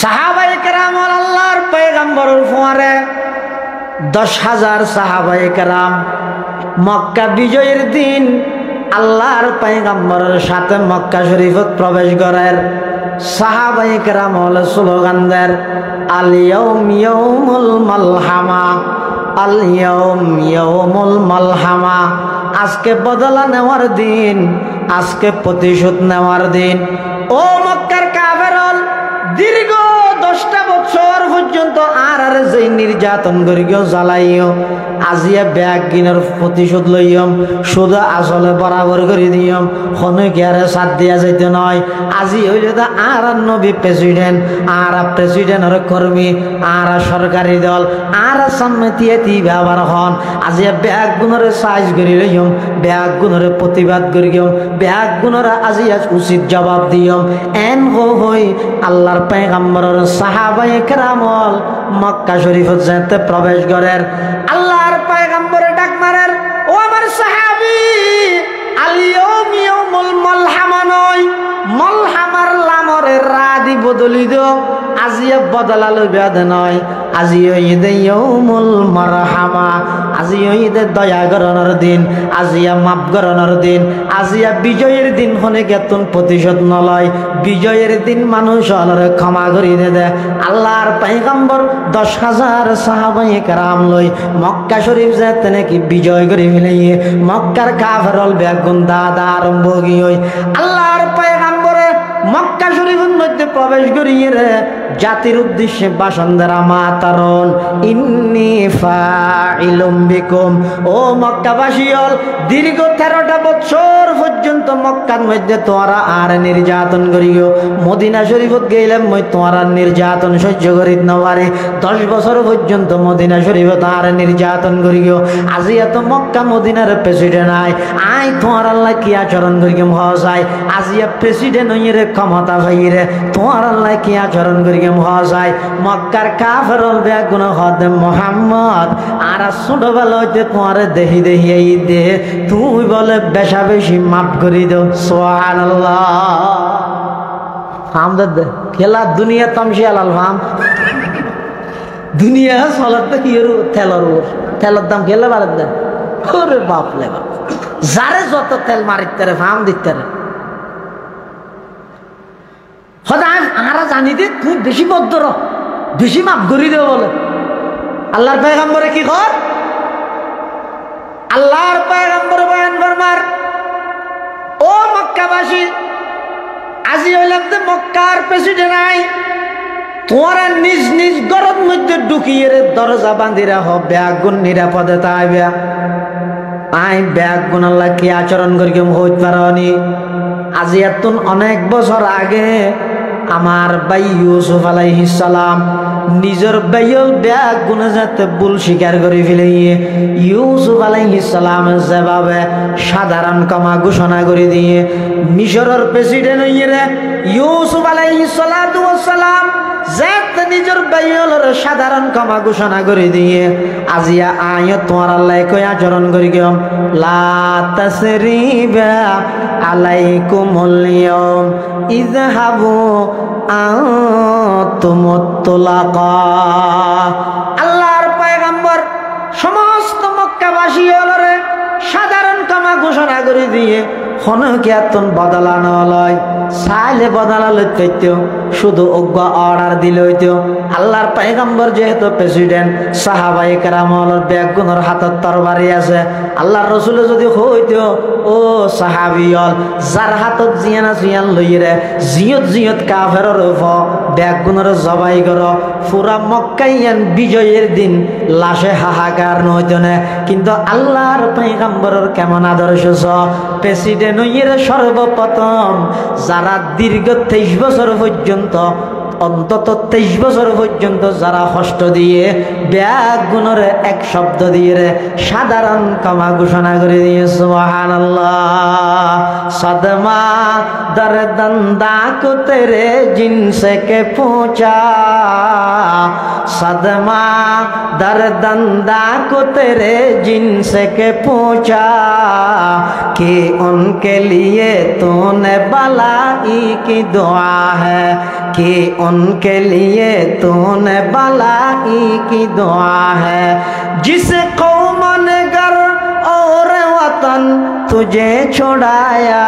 সাহাবায়ে কেরাম আল্লাহর পয়গম্বরের ফুয়ারে 10,000 সাহাবায়ে কেরাম মক্কা বিজয়ের দিন আল্লাহর পয়গম্বরের সাথে মক্কা শরীফত প্রবেশ করেন। সাহাবায়ে কেরাম হলে স্লোগান দেন, আল ইয়াউম ইয়াউমুল মালহামা, আল ইয়াউম ইয়াউমুল মালহামা। আজকে বদলা নেওয়ার দিন, আজকে প্রতিশোধ নেওয়ার দিন। ও মক্কার কাফেরল, দীর্ঘ 10টা বছর পর্যন্ত আর যেই নির্যাতন করিও জ্বালাইও, আজিয়া ব্যাগ গিনার প্রতিশোধ লইম, শুধু আসলে বরাবর করে দিয়ম, খনকে আর সাথ দিয়া যাইতে নয়। আজি হইলে তো আর নবী প্রেসিডেন্ট, আর প্রেসিডেন্টের কর্মী, আর সরকারি দল, আর সামনে তি ব্যবহার হন। আজিয়া ব্যাগ গুণরে সাইজ করি লইম, ব্যাগ গুণরে প্রতিবাদ করিম, ব্যাগ গুণরে আজিয়া উচিত জবাব দিয়ম। এন হই আল্লাহর পয়গম্বরের সাহাবায়ে কেরামল মক্কা শরীফত যেতে প্রবেশ করেন। আল্লাহর পয়গম্বরে ডাক মারেন, ও আমার সাহাবী, আল ইয়াউম ইয়াউমুল মালহামা নয়, মালহামার লামরে রাদি বদলি দিও, আজিয়া বদলা লইবা দে নয়, আজি ঈদে ইয়াউমুল মারহামা, আজি ঈদে দয়া করণের দিন, আজিয়া মাফ করণের দিন, আজিয়া বিজয়ের দিন। হনে কেতন প্রতিশোধ নলয়, বিজয়ের দিন মানুষ অলরে ক্ষমা করি দে। আল্লাহর পয়গম্বর 10,000 সাহাবায়ে কেরাম লই মক্কা শরীফ যেতে নাকি বিজয় করে ফেলিয়ে মক্কার কাফেরল বেগুন দাদা আরম্ভ গিয়ে আল্লাহর পয়গম্বরে মক্কা শরীফের মধ্যে প্রবেশ করিয়ে রে জাতির উদ্দেশ্যে ভাষণ দেরা মাতারন ইন্নী ফাইলুম বিকুম। ও মক্কাবাসী হল, দীর্ঘ 13টা বছর পর্যন্ত মক্কার মধ্যে তোমরা আর নির্যাতন করিও, মদিনা শরীফত গেলাম মই তোমরা নির্যাতন সহ্য করিত না পারে। 10 বছর পর্যন্ত মদিনা শরীফত আর নির্যাতন করিও। আজি এত মক্কা মদিনার প্রেসিডেন্ট আই তোমার আল্লাহ কি আচরণ করিম হসাই, আজিয়া প্রেসিডেন্ট হইরে ক্ষমতা ভাইরে তোমার আল্লাহ কি আচরণ করিম হসাই। মক্কার কাফেরল বেগুন হদ মোহাম্মদ আর ছোটবেলা হইতে তোমার দেহি দেহি এই দে তুই বলে বেশা বেশি মাফ করি দো। সুবহানাল্লাহ। ফাম দে খেলা দুনিয়া তামশি আলাল ফাম দুনিয়া চলার কি তেলর তেলের দাম খেলে বাড়ার দেন। ওরে বাপ লে বাপ, যারে যত তেল মারিতে রে ফাম দিতে রে সদায় আরা জানি দে তুই বেশি বদ্ধর বেশি মাফ করি দেব বলে। আল্লাহর পয়গম্বরে কি কর, আল্লাহর পয়গম্বর বয়ান ফরমার, ও মক্কাবাসী, আজি হইলাম যে মক্কার প্রেসিডেন্ট আই তোমরা নিজ নিজ ঘরের মধ্যে ঢুকিয়ে রে দরজা বাঁধিরা হ ব্যাগুন নিরাপদে তাইবে। আই ব্যাগুন আল্লাহ কি আচরণ করি কেম হইতে পারি। আজি এতন অনেক বছর আগে আমার ভাই ইউসুফ আলাইহিস সালাম নিজের বাইল ব্যাগ গুনে যাতে ভুল স্বীকার করে ফেলে ইউসুফ আলাইহিস সালামের জবাবে সাধারণ ক্ষমা ঘোষণা করে দিয়ে মিশরের প্রেসিডেন্ট হইরে ইউসুফ আলাইহিস সালাম যাতে নিজের বাইলের সাধারণ ক্ষমা ঘোষণা করে দিয়ে আজিয়া আয়ত তোমার আল্লাহ কই আচরণ করি গেম লা তাসরিবা আলাইকুমুল ইয়াউম ইযহাবু আনতুমুত তুলাকা। আল্লাহর পয়গম্বর সমস্ত মক্কাবাসী হলরে সাধারণ ক্ষমা ঘোষণা করে দিয়ে হনকিয়াতন বদলানো লয় চাইলে বদলা লইত শুধু অজ্ঞ অর্ডার দিলে হইতো। আল্লাহর পয়গম্বর যেহেতু প্রেসিডেন্ট সাহাবায়ে কেরামর ব্যাগুনের হাতত তরবারি আছে, আল্লাহর রসুলে যদি হইতো ও সাহাবিয়ল যার হাতত জিয়ানা জিয়ান লইরে জিয়ত জিয়ত কাফেরর ব্যাগুনের জবাই কর পুরা মক্কাইয়ান বিজয়ের দিন লাশে হাহাকার নইতো না। কিন্তু আল্লাহর পয়গম্বরের কেমন আদর্শ প্রেসিডেন্ট হইরে সর্বপ্রথম যারা দীর্ঘ 23 বছর পর্যন্ত অন্তত 23 বছর পর্যন্ত যারা কষ্ট দিয়ে ব্যাগ গুণের এক শব্দ দিয়ে সাধারণ ক্ষমা ঘোষণা করে দিয়ে সুবহানাল্লাহ। সদমা দরদন্দা কো তেরে জিনসে কে পৌঁছা, সদমা दरदंदा को तेरे जिनसे के पूछा कि उनके लिए तूने भलाई की दुआ है की उनके लिए तूने भलाई की दुआ है। जिस कौम ने घर और वतन तुझे छुड़ाया,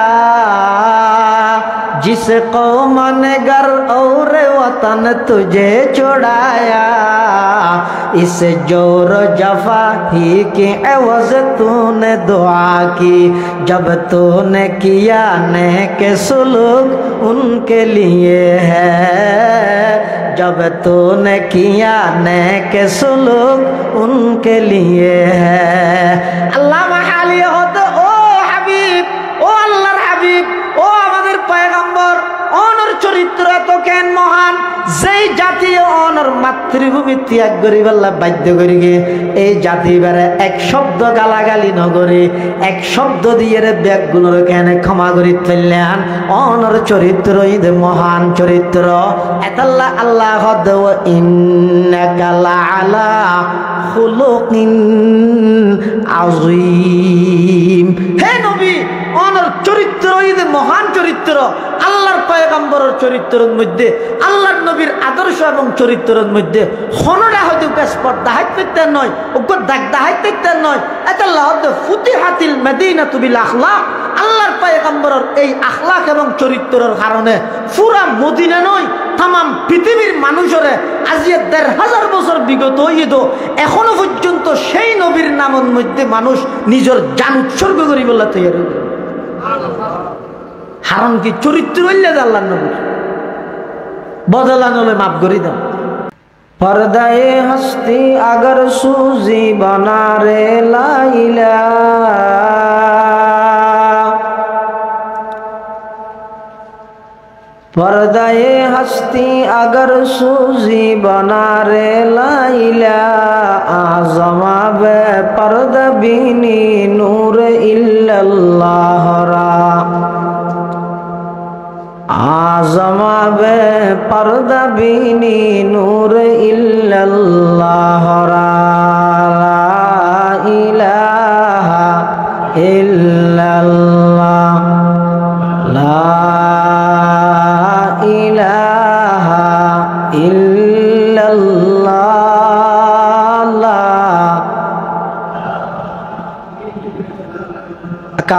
जिस कौम ने घर और वतन तुझे छुड़ाया, इस जोर जफा ही के एवज तूने दुआ की। जब तूने किया नेक सुलूक उनके लिए है, जब तूने किया नेक सुलूक उनके लिए है। अल्लाह महाली होते ओ হাবিব, ও আল্লাহর হাবিব, ও আমাদের পয়গম্বর, অনর চরিত্র এত কেন মহান, যেই জাতি অনর মাতৃভূমি ত্যাগ করি বললা বাধ্য করি গে এই জাতি বেড়ে এক শব্দ গালাগালি নগরে এক শব্দ দিয়ে ব্যাগ গুলোর কেন ক্ষমা করি ফেললেন। অনর চরিত্র ঈদ মহান চরিত্র এতাল্লা আল্লাহ হদ ইন্নাকা লাআলা খুলুকিন আযীম। হে নবী, অনর চরিত্র ঈদ মহান চরিত্র, আল্লাহর পয়গম্বরের চরিত্রের মধ্যে, আল্লাহর নবীর আদর্শ এবং চরিত্রের মধ্যে হনরা হয়তো স্পট দাহাইতে নয়, ওকে দাগ দাহাইতে নয়। এটা লাহদ ফুতিহাতিল মদিনাতু বিল আখলাক, আল্লাহর পয়গম্বরের এই আখলাক এবং চরিত্রের কারণে পুরা মদিনা নয় তামাম পৃথিবীর মানুষরে আজি ১,৫০০ বছর বিগত হইত এখনো পর্যন্ত সেই নবীর নামের মধ্যে মানুষ নিজের জান উৎসর্গ করি বলে তৈরি হইল। হারণ কি চরিত্র হইলে আল্লাহর নবীর বদলানো মাফ করি দাও। পর্দায়ে হস্তি আগর সুজি বনা রে লাইলা, पर्दाए हस्ती अगर सूजी बना रे लाइला, आज़मा बे पर्दा बीनी नूर इल्लल्लाह रा, आज़मा बे पर्दा बीनी नूर इल्लल्लाह रा, ला इलाहा इल्लल्लाह, ला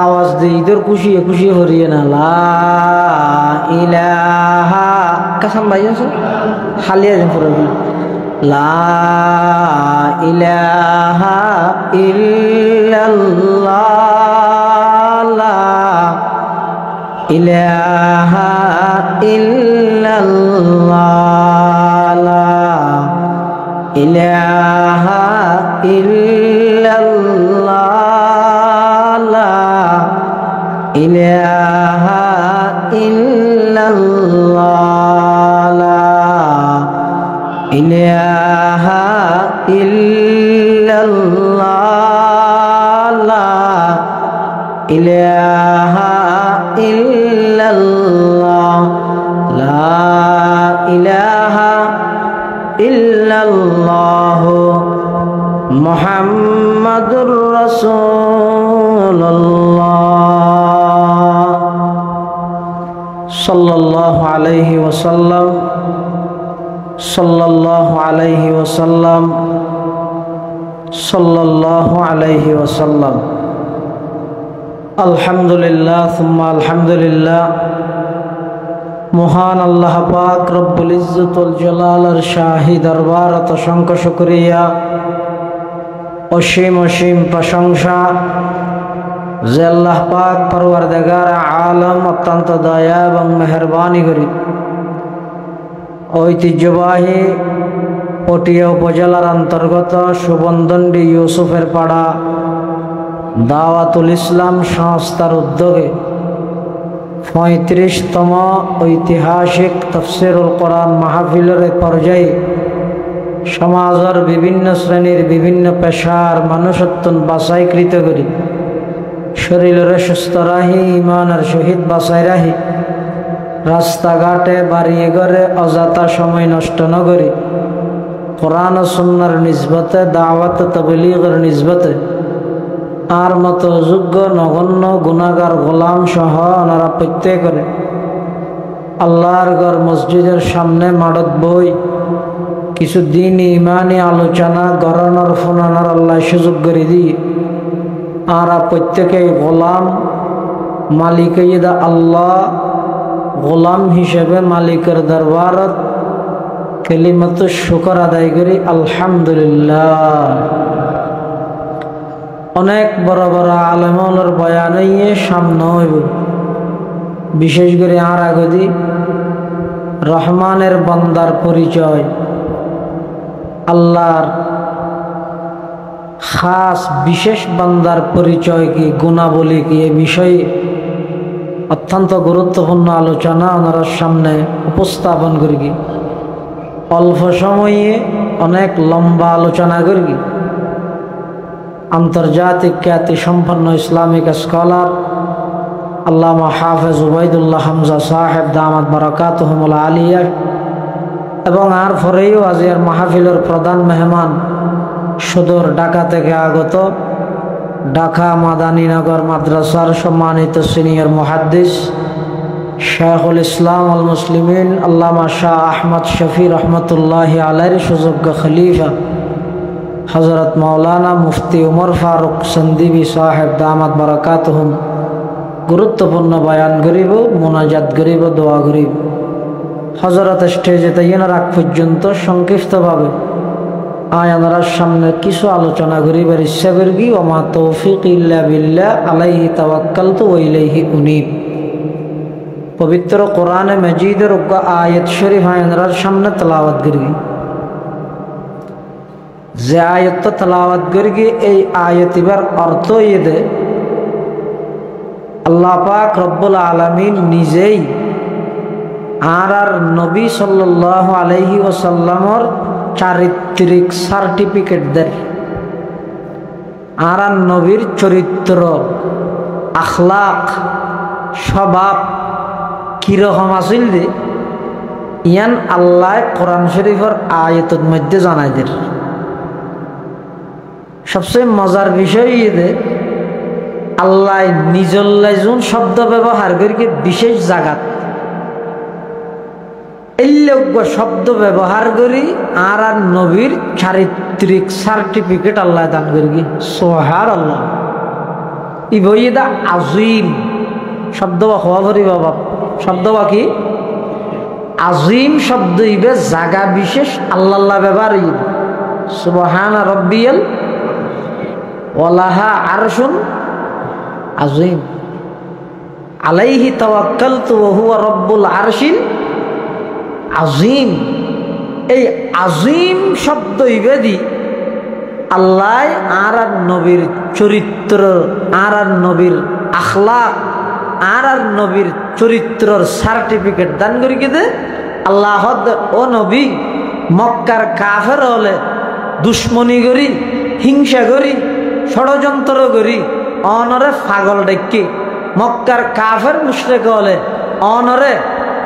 आवाज दे इधर खुशी है, खुशी हो रही है ना। ला इलाहा कसम भाई से हालिया दिन पूरा ला इलाहा इल्लल्लाह, ला इलाहा इल्लल्लाह, ला इलाहा इल्लल्लाह, इलाहा इल्लल्लाह, ला इलाहा इल्लल्लाह, ला इलाहा इल्लल्लाह, ला इलाहा इल्लल्लाह मुहम्मदुर रसूलुल्लाह सल्लल्लाहु अलैहि वसल्लम, सल्लल्लाहु अलैहि वसल्लम, सल्लल्लाहु अलैहि वसल्लम। अल्हम्दुलिल्लाह सुम्मा अल्हम्दुलिल्लाह। महान अल्लाह पाक रब्बुल इज्जत वल जलालर शाही दरबारत असंख्य शुक्रिया, असीम असीम प्रशंसा যে আল্লাহ পাক পরওয়ারদিগার আলম অত্যন্ত দয়া এবং মেহেরবানি করি ঐতিহ্যবাহী পটিয়া উপজেলার অন্তর্গত সুবন্দন্ডি ইউসুফের পাড়া দাওয়াতুল ইসলাম সংস্থার উদ্যোগে ৩৫তম ঐতিহাসিক তাফসীরুল কোরআন মাহফিলের পর্যায়ে সমাজের বিভিন্ন শ্রেণীর বিভিন্ন পেশার মানুষত্ব বাছাইকৃত করি শরীরের সুস্থ রাহি ইমানের সহিত বাঁচাই রাহি রাস্তাঘাটে বাড়ি ঘরে অযথা সময় নষ্ট ন করি কোরআন ও সুন্নাহর নিসবতে দাওয়াত তাবলীগের নিসবতে আর মতো যোগ্য নগণ্য গুনাহগার গোলাম সহ ওনারা প্রত্যেক করে আল্লাহর ঘর মসজিদের সামনে মাড়ত বই কিছু দিন ইমানি আলোচনা গড়ানোর ফোনানোর আল্লাহ সুযোগ করে দিই। আরা প্রত্যেকেই গোলাম, মালিকে ইদা আল্লাহ গোলাম হিসেবে মালিকের দরবারত কালিমাত শুকর আদায় করি আলহামদুলিল্লাহ। অনেক বড় বড় আলেমর বয়ান সামনে হইব, বিশেষ করে আর আগদি রহমানের বান্দার পরিচয়, আল্লাহর খাস বিশেষ বান্দার পরিচয় কি, গুণাবলী কি, এ বিষয়ে অত্যন্ত গুরুত্বপূর্ণ আলোচনা ওনার সামনে উপস্থাপন করি। অল্প সময়ে অনেক লম্বা আলোচনা করি। আন্তর্জাতিক খ্যাতি সম্পন্ন ইসলামিক স্কলার আল্লামা হাফেজ উবাইদুল্লাহ হামজা সাহেব দামাত বারাকাতুহুমুল আলিয়া এবং আর পরেও আজিয়ার মাহফিলের প্রধান মেহমান সুদূর ঢাকা থেকে আগত ঢাকা মাদানীনগর মাদ্রাসার সম্মানিত সিনিয়র মুহাদ্দিস শাইখুল ইসলাম আল মুসলিমিন আল্লামা শাহ আহমদ শফি রহমতুল্লাহি আলাইহির সুযোগ্য খলিফা হযরত মাওলানা মুফতি উমর ফারুক সন্দীপী সাহেব দামাত বারাকাতুহুম গুরুত্বপূর্ণ বয়ান করিব, মোনাজাত করিব, দোয়া করিব। হযরত স্টেজে তাইয়ার আগ পর্যন্ত সংক্ষিপ্তভাবে আয়ানার সামনে কিছু আলোচনা করিবার ইচ্ছা করি। ওমা তৌফিক ইল্লা বিল্লাহ আলাইহি তাওয়াক্কালতু ওয়া ইলাইহি উনীব। পবিত্র কোরআনে মাজিদের আয়াত শরীফ আয়ানার সামনে তেলাওয়াত করি। যে আয়াত তেলাওয়াত করি এই আয়াতিবার অর্থ ইয়ে আল্লাহ পাক রব্বুল আলামিন নিজেই আর নবী সাল্লাল্লাহু আলাইহি ওয়াসাল্লামর চারিত্রিক সার্টিফিকেট দেয়। আর নবীর চরিত্র, আখলাক, স্বভাব কিরকম আছিল দে ইয়ান আল্লাহ কোরআন শরীফের আয়াতের মধ্যে জানাই দেয়। সবচেয়ে মজার বিষয় ইয়ে আল্লাহ নিজল্লাই যোন শব্দ ব্যবহার করি বিশেষ জায়গাত এই শব্দ ব্যবহার করি আর নবীর চারিত্রিক সার্টিফিকেট আল্লাহ দান করি। সোহার আল্লাহ ই বইদা আজিম শব্দ বা হওয়া ভরি বাবা শব্দ বা কি আজিম শব্দ ইবে জায়গা বিশেষ আল্লাহ ব্যবহার সুবহানা রব্বিয়াল ওয়ালাহা আরশুন আজিম আলাইহি তাওয়াক্কালতু ওয়া হুয়া রব্বুল আরশিল আজিম। এই আজিম শব্দ ইবেদি আল্লাহ আর নবীর চরিত্র, আর নবীর আখলাক, আর নবীর চরিত্রর সার্টিফিকেট দান করি দে। আল্লাহ ও নবী মক্কার কাফের হলে দুশ্মনী করি, হিংসা করি, ষড়যন্ত্র করি অনরে পাগল ডেকে, মক্কার কাফের মুশরিক হলে অনরে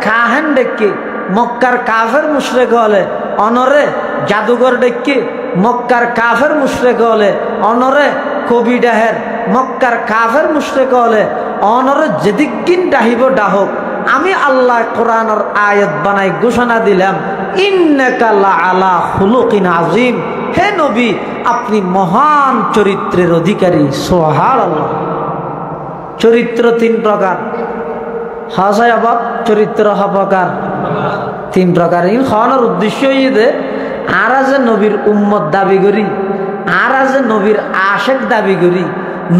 কাহেন ডেকে, মক্কার কাফের মুশরিক হলে অনরে জাদুঘর ডেকে, মক্কার কাফের মুশরিক হলে অনরে কবি ডাহের, মক্কার কাফের মুশরিক হলে অনরে যেদিকিন ডাহিব ডাহক। আমি আল্লাহ কোরআনের আয়াত বানাই ঘোষণা দিলাম ইন্নাকা লাআলা খুলুকিন আযীম। হে নবী আপনি মহান চরিত্রের অধিকারী। সুবহানাল্লাহ। চরিত্র তিন প্রকার। হাসায় আবাব চরিত্র প্রকার তিন প্রকার। এই খাওয়ানোর উদ্দেশ্য ইয়ে আর যে নবীর উম্মত দাবি করি, আর যে নবীর আশেক দাবি করি,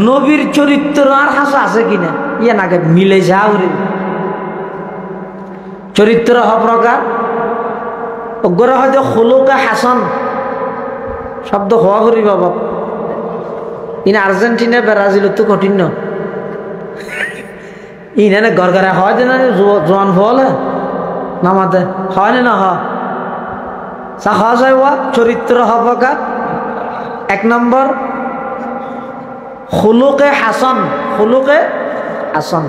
নবীর চরিত্র আর হাসা আছে কিনা ইয়ে নাকি মিলে যাওরে। চরিত্র প্রকার ওগরে হয়তো খুলুকে হাসান শব্দ হওয়া করি বাবা ইন আর্জেন্টিনা ব্রাজিল তো কঠিন ন ইনে ঘর ঘরে হয় যে না জোয়ান ফল নামাতে হয় না হয় চা খাওয়া যায় ওয়া চরিত্র প্রকার। এক নম্বর খুলুকে হাসান, খুলুকে হাসান।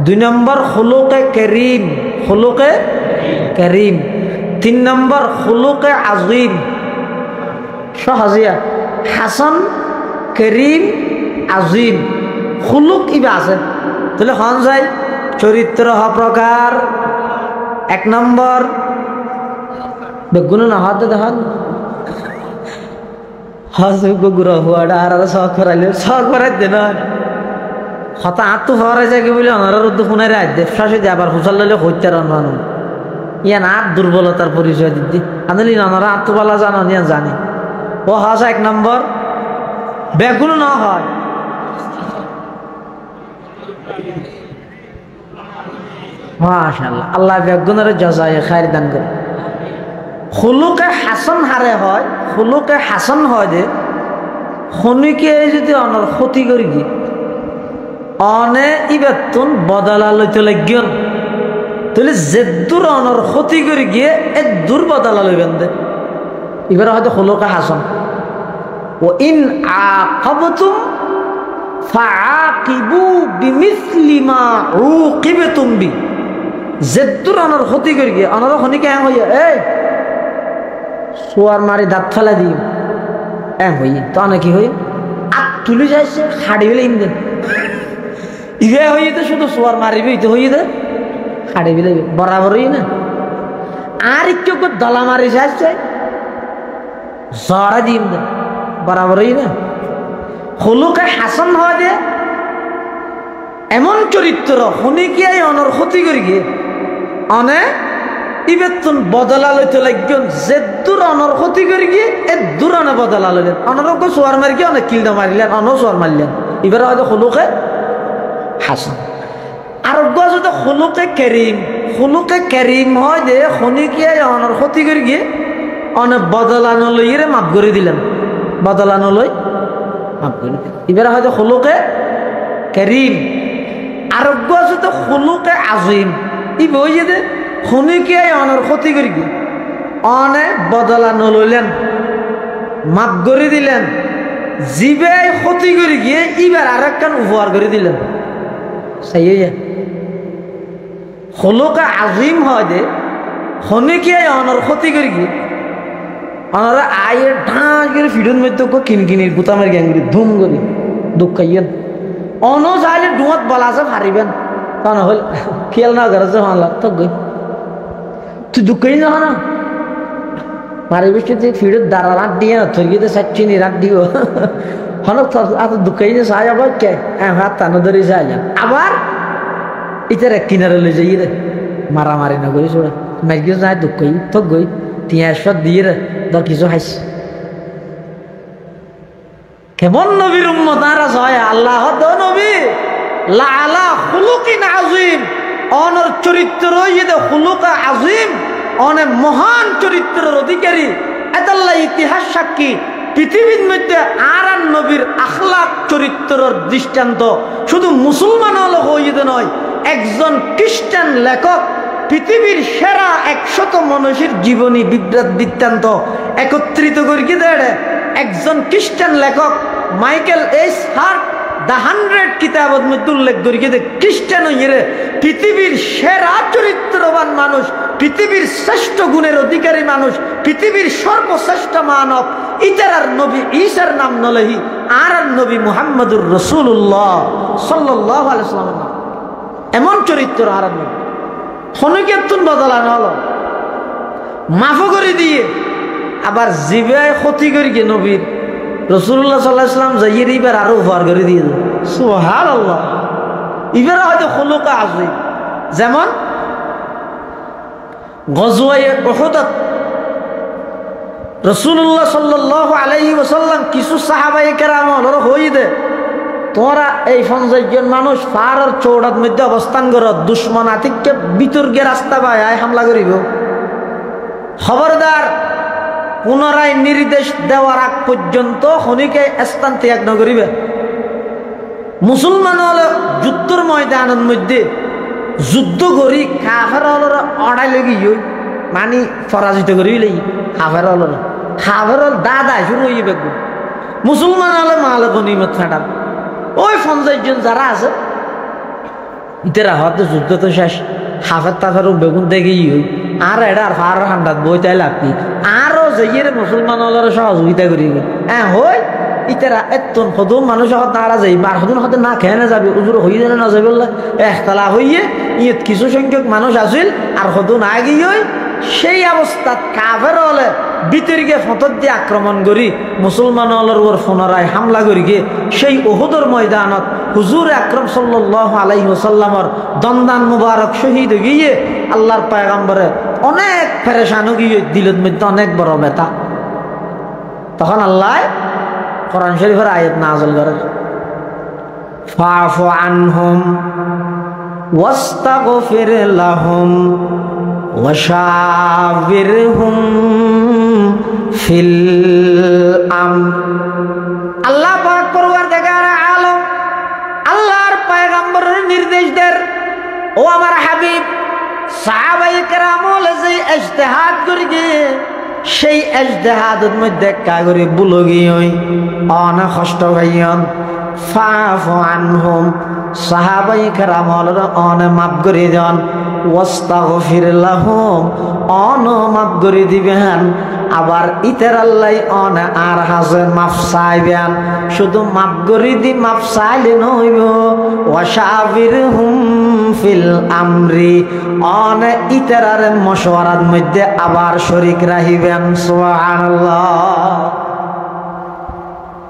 দুই নম্বর খুলুকে করিম, খুলুকে করিম। তিন নম্বর খুলুকে আজিম। সহজিয়া হাসান, করিম, আজিম, খুলুক ইবা আছে তাহলে হন যায় চরিত্র প্রকার এক নম্বর বেগুনো না হাতে দেখান গুড়া হুয়াটা আর শখ করাইলে শখ করাই দে না হতা আত্ম হওয়ার যাকে বলে অনার উদ্যোগ শুনে রাখ দে শাসে দিয়ে আবার হুসাল লইলে হইতে রান্নানো ইয়ান আর দুর্বলতার পরিচয় দিদি আনলি অনারা আত্মবালা জানো ইয়ান জানি ও হাস এক নম্বর বেগুনো না হয় মাশাআল্লাহ আল্লাহ বেগুনের জাযায়ে খায়ের দান করে খুলুকে হাসান হারে হয় খুলুকে হাসান হয় যে খনিকে যদি অনর ক্ষতি করি কি অনে ইবেতুন বদলা লইতে লাগিয়ন তাহলে যেদূর অনর ক্ষতি করে গিয়ে এ দূর বদলা লইবেন দে এবার হয়তো খুলুকে হাসান ও ইন আকাবতুম ফাআকিবু বিমিসলি মা উকিবতুম বি যেদূর অনর ক্ষতি করে গিয়ে অনর খনিকে হইয়া এই সোয়ার মারি দাঁত ফেলা দিই হই তো অনেক হই আট তুলে যাইছে হাড়ি বেলে ইন্দে ইভে হই তো শুধু সোয়ার মারিবে তো হই দে হাড়ি বেলে বরাবরই না আর একটু দলা মারি যাচ্ছে জড়া দিম দে বরাবরই না হলুকে হাসান হয় যে এমন চরিত্র হনিকে অনর ক্ষতি করি গিয়ে অনে ইবেতন বদলা লইতে লাগবেন যে দূর অনর ক্ষতি করে গিয়ে এ দূর অনে বদলা লইলেন অনরক সোয়ার মারি গিয়ে অনেক কিলটা মারিলেন অন সোয়ার মারলেন এবার হয়তো হলুকে হাসান আরোগ্য যদি হলুকে কেরিম হয় যে খনিকে অনর ক্ষতি করে গিয়ে অনে বদলা নলইরে মাফ করে দিলেন বদলা নলই মাফ করে দিলেন এবার হয়তো হলুকে কেরিম আরোগ্য যদি হলুকে আজিম ই বই যে খনিকে অনর ক্ষতি করি কি অনে বদলা নলইলেন মাফ করে দিলেন জীবে ক্ষতি করে গিয়ে এবার আর একখান উপহার করে দিলেন সেই হলুকে আজিম হয় যে খনিকে অনর ক্ষতি করি গিয়ে অনারা আয়ের ঢাঁ করে ফিডুন মধ্যে কিনকিনির গুতামের গ্যাং করি ধুম করি দুঃখাইয়েন অন চাইলে ডুঁত বলাছে ফারিবেন তা না হল খেয়াল না করেছে মানলাম তো গই তুই দুঃখই না না মারি বৃষ্টিতে ফিডের দ্বারা রাত দিয়ে না থই গিয়ে চাচ্ছিনি রাত দিও হনক এত দুঃখই যে সাহায্য আবার কে হ্যাঁ হাত টানো ধরে সাহায্য আবার ইতার এক কিনারে লই যাই রে মারামারি না করি ছোড়া মারিও যায় দুঃখই তো গই তিয়ার দিয়ে রে ধর কিছু খাইস কেমন নবীর উম্মত তারা হয় আল্লাহ দ নবী লা আলা খুলুকিন আযীম অনর চরিত্র ইদে খুলুকা আযীম অনে মহান চরিত্রের অধিকারী এতাল্লাহ ইতিহাস সাক্ষী পৃথিবীর মধ্যে আর নবীর আখলাক চরিত্রের দৃষ্টান্ত শুধু মুসলমান হলো হইতে নয় একজন খ্রিস্টান লেখক পৃথিবীর সেরা 100 মানুষের জীবনী বিভ্রাট বৃত্তান্ত একত্রিত করি দেয় একজন খ্রিস্টান লেখক মাইকেল এইচ হার্ট দ্য 100 কিতাবত মধ্যে উল্লেখ করি খ্রিস্টান হইরে পৃথিবীর সেরা চরিত্রবান মানুষ পৃথিবীর শ্রেষ্ঠ গুণের অধিকারী মানুষ পৃথিবীর সর্বশ্রেষ্ঠ মানব ইতার নবী ঈসার নাম নলহি আর নবী মুহাম্মদুর রাসূলুল্লাহ সাল্লাল্লাহু আলাইহি ওয়াসাল্লামের নাম এমন চরিত্র আর নবী খনিকেতুন বদলানো হলো মাফ করে দিয়ে আবার জিবায় ক্ষতি করি গিয়ে নবীর রাসূলুল্লাহ সাল্লাল্লাহু আলাইহি ওয়াসাল্লাম যাইয়ে এবার আরো উপহার করে দিয়ে সুবহানাল্লাহ এবার হয়তো খুলুকা আছে যেমন গজওয়ায়ে উহুদত রাসূলুল্লাহ সাল্লাল্লাহু আলাইহি ওয়াসাল্লাম কিছু সাহাবায়ে কেরাম হলো হইদে তোমরা এই 50 জন মানুষ পাহাড়ের চৌড়ার মধ্যে অবস্থান করো দুশ্মন আতিককে বিতর্কে রাস্তা পায় হামলা করিব খবরদার পুনরায় নির্দেশ দেওয়ার আগ পর্যন্ত খনিকে স্থান ত্যাগ ন করিবে মুসলমান হলে যুদ্ধের ময়দানের মধ্যে যুদ্ধ করি কাফের হলরা অড়াই লেগে মানি পরাজিত করি লেগে কাফের হলরা কাফের হল দাদা শুরু হয়ে বেগ মুসলমান হলে মালে গনিমত ফাটান ওই 50 জন যারা আছে ইতারা হয়তো যুদ্ধ তো শেষ হাফের তাফের বেগুন দেখে আর এটা আর ফার হান্ডাত বইতে লাগবি আরো যাইয়ে মুসলমান হলের সহযোগিতা করি হ্যাঁ হই ইতারা এতন কদম মানুষ হত নারা যাই মার হদন হতে না খেয়ে না যাবে উজুর হই যেন না যাবে একতলা হইয়ে ইয়ত কিছু সংখ্যক মানুষ আসিল আর হদন আগিয়ে সেই অবস্থাত কাফের হলে ভিতরিকে ফতর দিয়ে আক্রমণ করি মুসলমান হলের ওর পুনরায় হামলা করি গিয়ে সেই উহুদের ময়দানত হুজুর আকরাম সাল্লাল্লাহু আলাইহি ওয়াসাল্লামর দন্দান মুবারক শহীদ গিয়ে আল্লাহর পয়গম্বরে অনেক পেরেশান গিয়ে দিলের মধ্যে অনেক বড় ব্যথা। তখন আল্লাহ কোরআন শরীফের আয়াত নাযিল করেন, ফাফু আনহুম ওয়াস্তাগফির লাহুম ওয়াশাবিরহুম ফিল আমর। আল্লাহ পাক পরওয়ারদিগার আলম আল্লাহর পয়গম্বরের নির্দেশ দেন, ও আমার হাবিব সাহাবায়ে কেরামল যে ইজতিহাদ করি গিয়ে সেই ইজতিহাদের মধ্যে কাগরে বুলগি হই অনা কষ্ট ভাইয়ন ফাফু আনহুম সাহাবায়ে কেরামল অনা মাফ করে দেন ওয়াস্তাগফির লাহুম অন মাফ করে দিবেন। আবার ইতার আল্লাহ অন আর হাজার মাফ চাইবেন, শুধু মাফ করে দি মাফ চাইলে নইব ওয়াশাবিরহুম ফিল আমরি অন ইতার মশওয়ারার মধ্যে আবার শরীক রাখিবেন। সুবহানাল্লাহ।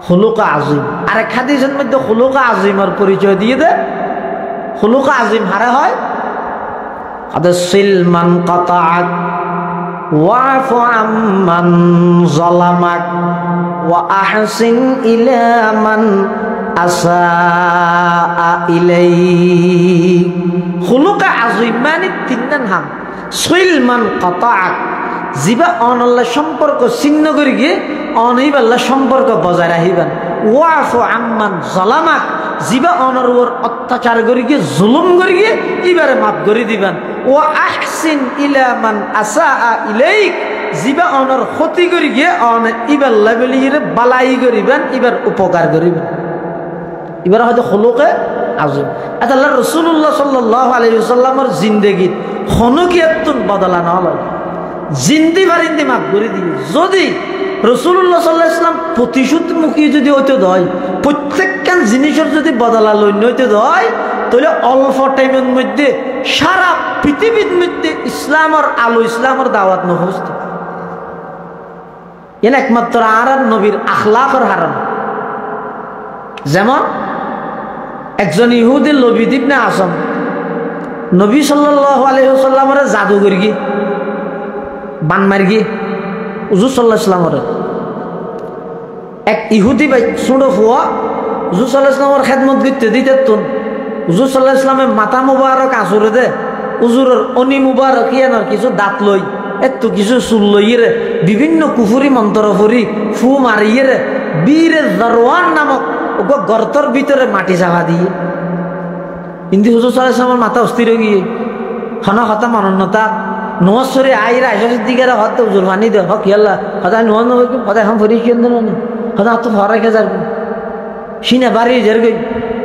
খুলুক আজিম আরেক হাদিসের মধ্যে খুলুক আজিমের পরিচয় দিয়ে দে। খুলুক আজিম হারে হয় সিলমান কাতাআক ওয়াফু আম্মান যালামাক ওয়া আহসিন ইলা মান আসা ইলাইক। খুলুক আজিম মানে তিনটান হাম। সিলমান কাতাআক জিবা অনল্লাহ সম্পর্ক ছিন্ন করি গিয়ে অনইবাল্লাহ সম্পর্ক বজায় রাখিবেন। ওয়াফু আম্মান যালামাক জিবা অনর ওর অত্যাচার করি গিয়ে জুলুম করি গিয়ে এবারে মাফ করে দিবেন। ও আহসিন ইলা মান আসা ইলাইক জিবা অনর ক্ষতি করি গিয়ে অন ইবার লেভেলিয়ে বালাই করিবেন, এবার উপকার করিবেন। এবার হয়তো খুলুকে আজিম। আল্লাহ রাসূলুল্লাহ সাল্লাল্লাহু আলাইহি ওয়াসাল্লামের জিন্দেগীত খনকিয়াতুন বদলা না হয় জিন্দি বারিন্দি মাফ করে দিই। যদি রাসূলুল্লাহ সাল্লাল্লাহু আলাইহি ওয়াসাল্লাম প্রতিশোধমুখী যদি হইতে হয়, প্রত্যেকটা জিনিসের যদি বদলা লইন হইতে হয়, তাহলে অল্প টাইমের মধ্যে সারা পৃথিবীর মধ্যে ইসলামের আলো ইসলামের দাওয়াত নষ্ট এন একমাত্র আর নবীর আখলাকের হারান। যেমন একজন ইহুদির লবিদ ইবনে আসম নবী সাল্লাল্লাহু আলাইহি ওয়াসাল্লামের জাদুগর গিয়ে বানমার গিয়ে হুজুর সাল্লাল্লাহু আলাইহি ওয়াসাল্লামের এক ইহুদি ভাই ছোট ফুয়া হুজুর সাল্লাল্লাহু আলাইহি ওয়াসাল্লামের খেদমত করতে দিতে তুন হুজুর সাল্লাল্লাহু আলাইহি ওয়াসাল্লামের মাথা মুবারক আসরে দে হুজুরের অনি মুবারক ইয়ানোর কিছু দাঁত লই এত কিছু চুল লইয়ে রে বিভিন্ন কুফুরি মন্ত্র ফুরি ফু মারিয়ে রে বীরে দরওয়ান নামক ওগো গর্তর ভিতরে মাটি চাপা দিয়ে কিন্তু হুজুর সাল্লাল্লাহু আলাইহি ওয়াসাল্লামের মাথা অস্থির হয়ে গিয়ে খানা খাতা মানন্যতা নমস্বরে আইরা আইসার দিকে হতে উজুর পানি দে হক ইয়াল্লা সদায় নোয়ান সদায় এখন ফরি কেন না সদায় তো ভর রেখে যাবে সিনে বাড়ি জেরগে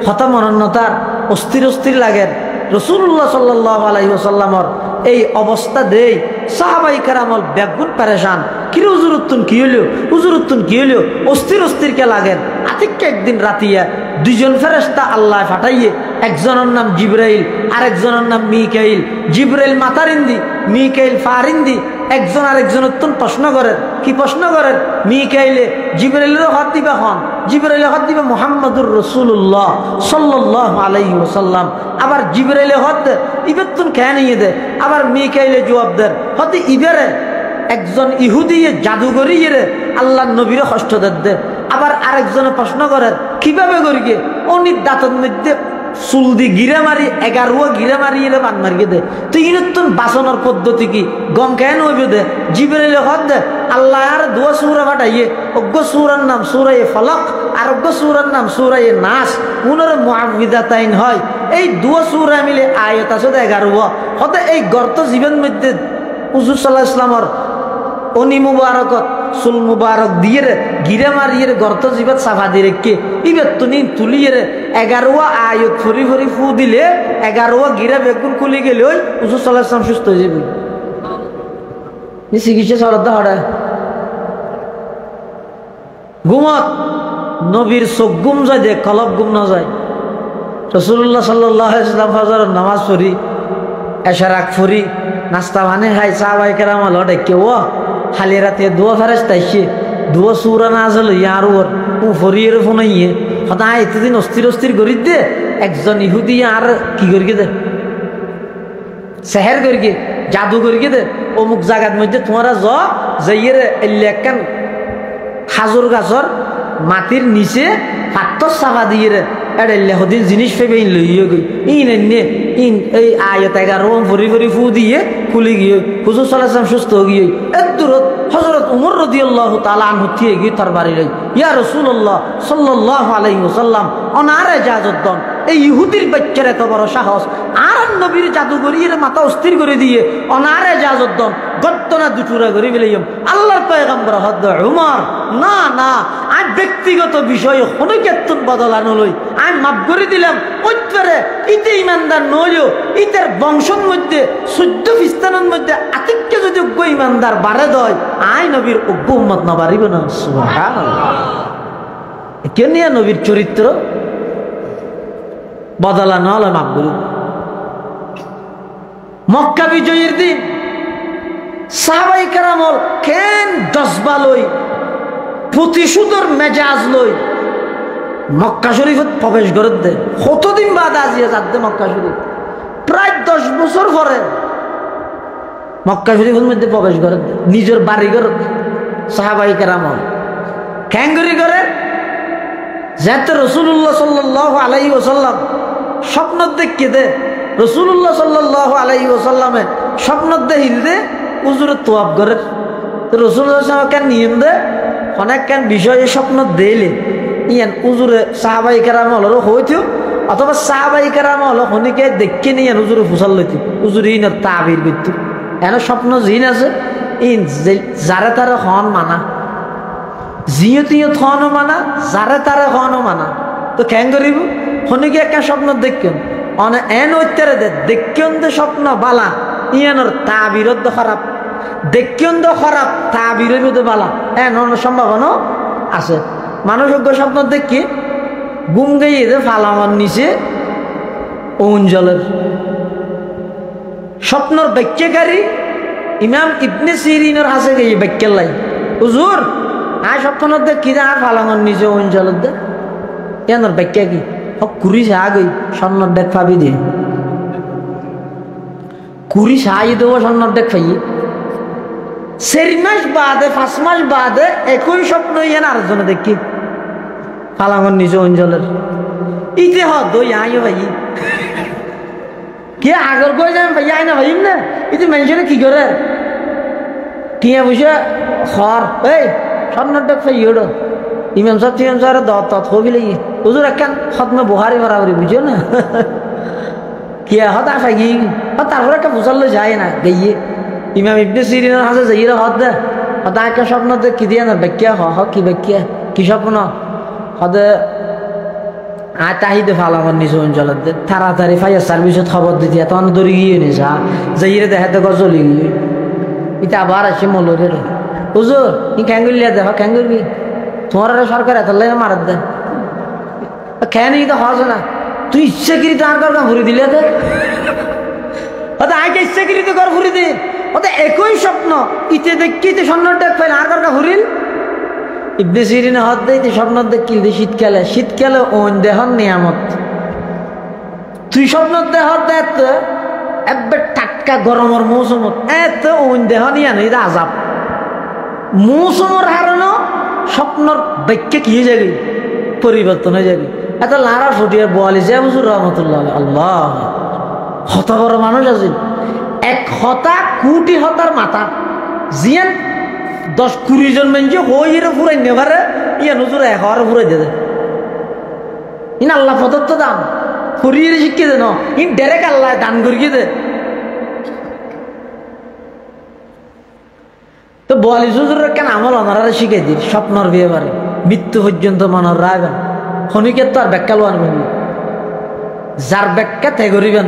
হতা মনন্যতার অস্থির অস্থির লাগে। রাসূলুল্লাহ সাল্লাল্লাহু আলাইহি ওয়াসাল্লামর এই অবস্থা দেই সাহাবাই কেরামল ব্যাগুন পেরেশান কি হুজুরুত্তুন কি হইল হুজুরুত্তুন কি হইল অস্থির অস্থির কে লাগেন। আতিককে একদিন রাতিয়া দুইজন ফেরেশতা আল্লাহ পাঠাইয়ে একজনের নাম জিবরাইল আরেকজনের নাম মিকাইল। জিবরাইল মাতারিন্দি মিকাইল ফারিন্দি একজন আরেকজনের তুন প্রশ্ন করেন। কি প্রশ্ন করেন? মিকাইলে জিবরাইলের হাত দিবা হন জিবরাইলের হাত দিবা মুহাম্মদুর রাসূলুল্লাহ সাল্লাল্লাহু আলাইহি ওয়াসাল্লাম। আবার জিবরাইলে হাত ইবার তুন খেয়ে নিয়ে দে। আবার মিকাইলে জবাব দেন হতে ইবারে একজন ইহুদি জাদুগরি রে আল্লাহ নবীরে কষ্ট দে। আবার আরেকজনে প্রশ্ন করেন কিভাবে করি গে অনেক দাঁতের মধ্যে চুল দি গিরা মারি 11 গিরা মারি এলে বান মারিয়ে দে। তুই ইনতুন বাসনের পদ্ধতি কি গম কেন হইবে দে? জিবরাইলে হদ দে আল্লাহ আর দুয়া সূরা পাঠাইয়ে অজ্ঞ সূরার নাম সূরায়ে ফালাক আর অজ্ঞ সূরার নাম সূরায়ে নাস উনার মুআউযিযাতাইন হয়। এই দুয়া সূরা মিলে আয়াত আছে 11 হতে এই গর্ত জীবন মধ্যে হুজুর সাল্লাল্লাহু আলাইহি ওয়াসাল্লামের অনি মুবারকত চুল মুবারক দিয়ে রে গিরে মারিয়ে গর্ত জীবত সাফা দিয়ে রেখে ইবের তুনি তুলিয়ে রে 11 আয়ত ফরি ফরি ফু দিলে 11 গিরা বেগুন খুলে গেলে ওই হুজুর সাল্লাল্লাহু আলাইহি ওয়াসাল্লাম সুস্থ হয়ে যাবে। চিকিৎসা সরদা হড়া ঘুমত নবীর চোখ গুম যায় দে কলব গুম না যায়। রাসূলুল্লাহ সাল্লাল্লাহু আলাইহি ওয়াসাল্লাম ফজরের নামাজ পড়ি এশার আগ পড়ি নাস্তা বানে খাই সাহাবায়ে কেরাম হলো ডেকে ও খালি রাতে দোয়া ফেরেশতা আইছে দোয়া সূরা নাযিল ইয়ার ওর ও ফরিয়ের ফোনাইয়ে সদায় এতদিন অস্থির অস্থির করি দে একজন ইহুদি আর কি করি দে সেহের করি জাদু করি দে অমুক জায়গার মধ্যে তোমরা যাইয়ে এলাকান খাজুর গাছর মাটির নিচে পাত্তর চাপা দিয়ে রে এড়াইলে হদিন জিনিস ফেবে ইন লইয়ে গই ইন এনে ইন এই আয়ত 11 ভরি ভরি ফু দিয়ে খুলে গিয়ে হুজুর সাল্লাল্লাহু আলাইহি ওয়াসাল্লাম সুস্থ হয়ে গিয়ে এদুরত হযরত উমর রাদিয়াল্লাহু তাআলা আনহু থিয়ে গিয়ে তার বাড়ি লই ইয়া রাসূলুল্লাহ সাল্লাল্লাহু আলাইহি ওয়াসাল্লাম অনারে ইজাজত দন এই ইহুদির বাচ্চার এত বড় সাহস আর নবীর জাদুগরির মাথা অস্থির করে দিয়ে অনারে ইজাজত দন গদ্দনা দুটুরা করে ফেলাইম আল্লাহর পয়গম্বর হদ উমর না না আজ ব্যক্তিগত বিষয়ে কোনো কেতন বদলানো লই আমি মাফ করে দিলাম ওইটারে ইতে ইমানদার নইও ইতের বংশের মধ্যে 14 ফিস্তানের মধ্যে আতিক্য যদি অজ্ঞ ইমানদার বাড়ে দয় আই নবীর অজ্ঞ উম্মত না বাড়িব না সুবহানাল্লাহ কেন নিয়ে নবীর চরিত্র বদলানো হলো মাফ করি। মক্কা বিজয়ের দিন সাহাবায়ে কেরাম কেন জজবা লই প্রতিশোধের মেজাজ লই মক্কা শরীফত প্রবেশ করে দে কতদিন বাদ আজিয়া যাতে মক্কা শরীফ প্রায় 10 বছর পরে মক্কা শরীফের মধ্যে প্রবেশ করে দে নিজের বাড়ি ঘর সাহাবায়ে কেরাম ক্যাঙ্গরি করে যাতে রাসূলুল্লাহ সাল্লাল্লাহু আলাইহি ওয়াসাল্লাম স্বপ্ন দেখে দে রাসূলুল্লাহ সাল্লাল্লাহু আলাইহি ওয়াসাল্লামে স্বপ্ন দেখিল দে হুজুর তোয়াব করে রাসূলুল্লাহ সাল্লাল্লাহু কেন নিয়ম দে অনেক কেন বিষয়ে স্বপ্ন দিলে ইয়ান হুজুরে সাহাবায়ে কেরাম হলো হইতো অথবা সাহাবায়ে কেরাম হলো হনিকে দেখে নিয়ে হুজুরে ফুসাল লইতো হুজুর ইনার তাবির করতো এন স্বপ্ন জিন আছে ইন যারা তারা হন মানা জিও তিও থন মানা যারা তারা হন মানা তো কেন করিব হনিকে একটা স্বপ্ন দেখেন অনে এন ওইতারে দেখেন তো স্বপ্ন বালা ইয়ানোর তাবিরত খারাপ দেখেন তো খারাপ তাবিরের মধ্যে বালা এন সম্ভাবনা আছে মানুষ স্বপ্ন দেখি গুম গিয়ে ফালামার নিচে অঞ্জলের স্বপ্নর ব্যাখ্যাকারী ইমাম ইবনে সিরিনের হাসে গিয়ে ব্যাখ্যা লাই হুজুর আর স্বপ্ন দেখি আর ফালামার নিচে অঞ্জলের দে এনার ব্যাখ্যা কি কুড়ি আগে স্বর্ণর দেখ পাবি দিয়ে কুড়ি সাহায্য দেবো স্বর্ণর দেখ পাইয়ে 4 মাস বাদে 5 মাস বাদে একই স্বপ্ন ইয়ান আরেকজনে দেখি ফালাঙর নিচে অঞ্চলের ইতে হই আইও ভাই কে আগর গই যান ভাই আই না ভাই না ইতে মেনশনে কি করে টিয়া বুঝে খর এই স্বর্ণর দেখ পাই ওড়ো ইমাম সাহেব টিমাম সাহেব দত হবি লাগি হুজুর একখান খতমে বুহারি বরাবরি বুঝো না কে হতা ফাগি তারপরে একটা বুঝাল যায় না গিয়ে ইমাম ইবনে সিরিনের হাসে যাইরা হদ দে হতা একটা স্বপ্ন দে কি দিয়া না ব্যাখ্যা হ কি ব্যাখ্যা কি স্বপ্ন হদে তাহিদে ফালামর নিচে অঞ্চলত দে তাড়াতাড়ি ফায়ার সার্ভিসত খবর দিতে তখন দৌড়ি গিয়ে নি যা যাইরে দেখাতে গজলি গিয়ে এটা আবার আসে মলরে হুজুর ই ক্যাঙ্গুলিয়া দেখ ক্যাঙ্গুলি তোমার সরকার এত লাগে মারাত দেন কেন তো হস না তুই ইচ্ছাকৃত আর কার ঘুরি দিলে তো আগে ইচ্ছাকৃত কর ঘুরি দে ওটা একই স্বপ্ন ইতে দেখিতে স্বর্ণ দেখ পাইলে আর কার ঘুরিল ইবনে সিরিনে হদ দেয় স্বপ্ন দেখিল দে শীতকালে ওন দেহন নিয়ামত তুই স্বপ্ন দেহ দেখ একবার টাটকা গরমের মৌসুমত এত ওন দেহ নিয়ে আনো এটা আজাব মৌসুমের হারানো স্বপ্নর ব্যাখ্যা কি হয়ে যাবে পরিবর্তন হয়ে যাবে এত লারা ফুটিয়ে বোয়ালি যে হুজুর রহমতুল্লাহ আল্লাহ হতা বড় মানুষ আছে এক হতা কোটি হতার মাথা জিয়ান 10-20 জন মেনছে হই এর ফুরাই নেভারে ইয়ান হুজুর একবার ফুরাই দে ইন আল্লাহ প্রদত্ত দান ফুরিয়ে শিখিয়ে দেন ইন ডাইরেক্ট আল্লাহ দান করিয়ে দে তো বোয়ালি হুজুর কেন আমল অনারা শিখাই দিই স্বপ্নর বিয়ে বারে মৃত্যু পর্যন্ত মনের রাখবেন খনিকের তো আর ব্যাখ্যা লোয়ান ভাবি যার ব্যাখ্যা তে করিবেন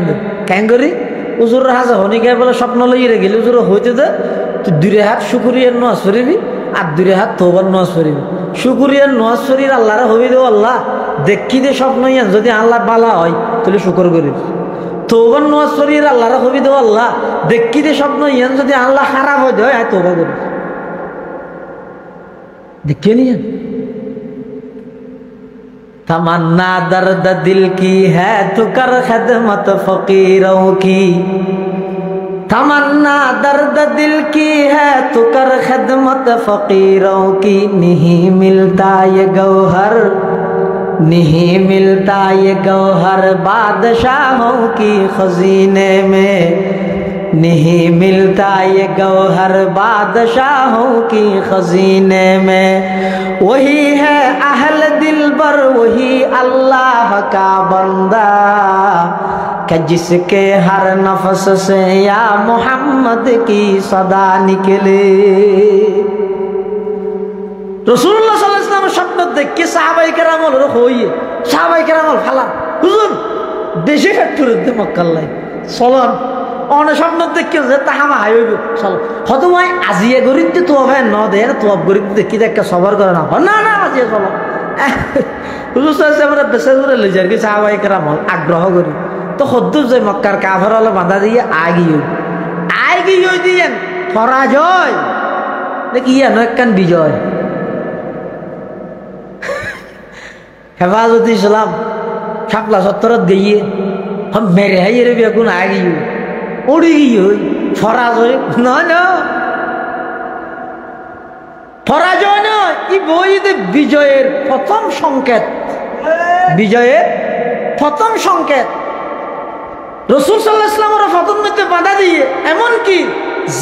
কেন করি হুজুর হাজা হনিকে বলে স্বপ্ন লইয়ে গেলে হুজুর হইতে দে তুই 2 হাত শুকুরিয়ার নামাজ পড়িবি আর 2 হাত তওবার নামাজ পড়িবি শুকুরিয়ার নওয়াজ শরীর আল্লাহরে হবি দেও আল্লাহ দেখি দে স্বপ্ন ইয়ান যদি আল্লাহ বালা হয় তাহলে শুকর করিস তওবার নওয়াজ শরীর আল্লাহরে হবি দেও আল্লাহ দেখি দে স্বপ্ন ইয়ান যদি আল্লাহ খারাপ হয় দেয় আয় তওবা করিস देखिए नहीं तमन्ना दर्द दिल की है तो कर खिदमत फकीरों की तमन्ना दर्द दिल की है तो कर खिदमत फकीरों की नहीं मिलता ये गौहर नहीं मिलता ये गौहर बादशाहों की खजीने में नहीं मिलता ये गौहर बादशाहों की खजीने में वही है अहल दिलबर वही अल्लाह का बंदा कि जिसके हर नफ्स से या मोहम्मद की सदा निकले रसूलुल्लाह सल्लल्लाहु अलैहि वसल्लम शब्द देख के साहबाए केराम हलो होइए साहबाए केराम हल फाला हुजूर बेশি ফ্যাক্টরি দে মক্কাল্লাই চলন অনেক স্বপ্ন দেখি যে তাহামা হাই হইব চলো হয়তো মই আজিয়ে গরিতে তো হবে ন দে তো গরিতে দেখি একটা সবার করে না না না আজিয়ে চলো হুজুর সাহেব আমরা বেশি দূরে লই যাই কি সাহাবায়ে কেরাম আগ্রহ করি তো হদ্দুর যে মক্কার কাফের হলো বাঁধা দিয়ে আগিয়ে দিয়েন পরাজয় দেখি ইয়া নয়কান বিজয় হেফাজত ইসলাম শাপলা সত্তরত গিয়ে हम मेरे है ये बेगुन आ गई उड़ी गई पराजय ना पराजय ना ই বইতে বিজয়ের প্রথম সংকেত বিজয়ের প্রথম সংকেত রাসূল সাল্লাল্লাহু আলাইহি ওয়াসাল্লামের প্রথম মধ্যে বাধা দিয়ে এমন কি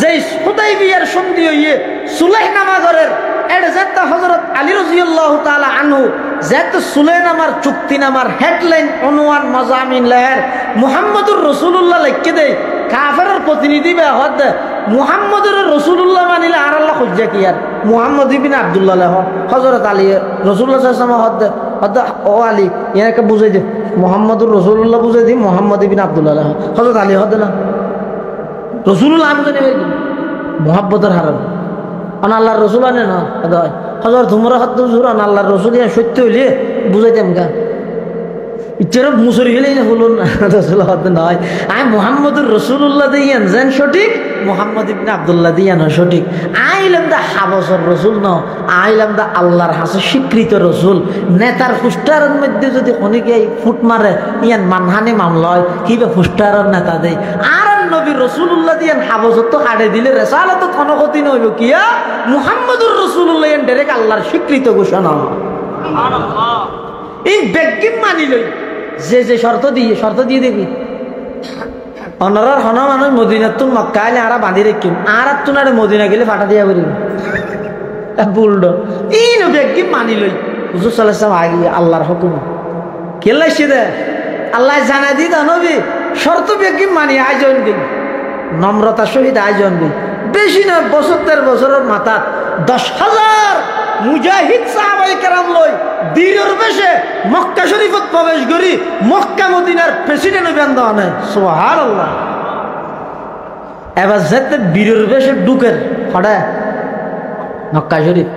যে হুদাইবিয়ার সন্ধি হইয়ে সুলাহ নামাজের এডজাত হযরত আলী রাদিয়াল্লাহু তাআলা আনহু জাত সুলাইনামার চুক্তিনামার হেডলাইন অনুয়ান মাজামিন লেহের মুহাম্মদুর রাসূলুল্লাহ লিখে দেয় কাফেরের প্রতিনিধি বে হদ মুহাম্মদুর রাসূলুল্লাহ মানিলে আর আল্লাহ খুঁজে কি আর মুহাম্মদ ইবনে আব্দুল্লাহ লেহ হযরত আলী রাসূলুল্লাহ সাল্লাল্লাহু আলাইহি ওয়াসাল্লাম হদ ও আলী ইয়াকে বুঝাই দে মুহাম্মদুর রাসূলুল্লাহ বুঝাই দি মুহাম্মদ ইবনে আব্দুল্লাহ লেহ হযরত আলী হদ না রাসূলুল্লাহ আমি জানি মুহাব্বতের হারাম আন আল্লাহর রাসূল আনে না হয় হযরত তোমরা হদ হুজুর আন আল্লাহর রাসূল ইয়া সত্য হইলে বুঝাইতাম গা ইচ্ছার মুসরি হইলেই না বলুন না রাসূল হদ নয় আই মুহাম্মদুর রাসূলুল্লাহ দিয়ান জান সঠিক মুহাম্মদ ইবনে আব্দুল্লাহ দিয়ান সঠিক আইলাম দা হাবসর রাসূল ন আইলাম দা আল্লাহর হাসে স্বীকৃত রাসূল নেতার ফুস্টারের মধ্যে যদি অনেকে ফুট মারে ইয়ান মানহানি মামলা হয় কিবা ফুস্টারের নেতা দেয় আর নবী রাসূলুল্লাহ দিয়ান হাবসত তো হাড়ে দিলে রিসালাত ক্ষণগতি নইব কিয়া মুহাম্মদুর রাসূলুল্লাহ এন ডাইরেক্ট আল্লাহর স্বীকৃত ঘোষণা সুবহানাল্লাহ এই বেগিম মানি লই যে শর্ত দিয়ে দেখি অনরার হন মানুষ মদিনা তুন মক্কা আইলে আরা বাঁধি রেখিম আর তুনারে মদিনা গেলে ফাটা দিয়া করি বুলডো এই নো বেগিম মানি লই হুজুর সাল্লাল্লাহু আলাইহি ওয়াসাল্লাম আগে আল্লাহর হুকুম কেলাইছে দে আল্লাহ জানা দি দা নবী শর্ত বেগিম মানি আয়োজন দিন নম্রতার সহিত আয়োজন দিন বেশি না বছরের মাথা 10,000 মুজাহিদ সাহাবায়ে কেরাম লই বীরের বেশে মক্কা শরীফত প্রবেশ করি মক্কা মদিনার প্রেসিডেন্ট বেন্দা নাই সুবহানাল্লাহ এবার যেতে বীরের বেশে ঢুকের হড়া মক্কা শরীফ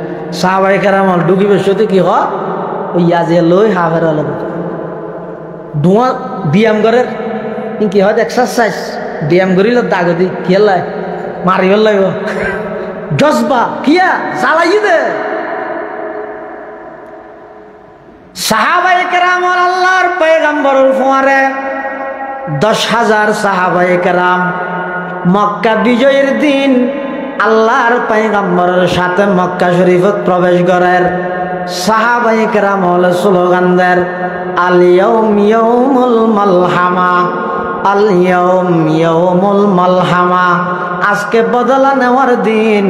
সাহাবায়ে কেরাম ঢুকি বেশতে কি হয় ওই ইয়াজে লই হাফের আলো ধোঁয়া ব্যায়াম করার কি হয় এক্সারসাইজ ব্যায়াম করিল দাগদি খেলাই মারিব লাগিব জজবা কিয়া জ্বালাই দে সাহাবায়ে কেরাম আল্লাহর পয়গম্বরের ফোয়ারে 10,000 সাহাবায়ে কেরাম মক্কা বিজয়ের দিন আল্লাহর পয়গম্বরের সাথে মক্কা শরীফত প্রবেশ করার সাহাবায়ে কেরাম হল স্লোগান দেন আল ইয়াউম ইয়াউমুল মালহামা আল ইয়াউম ইয়াউমুল মালহামা আজকে বদলা নেওয়ার দিন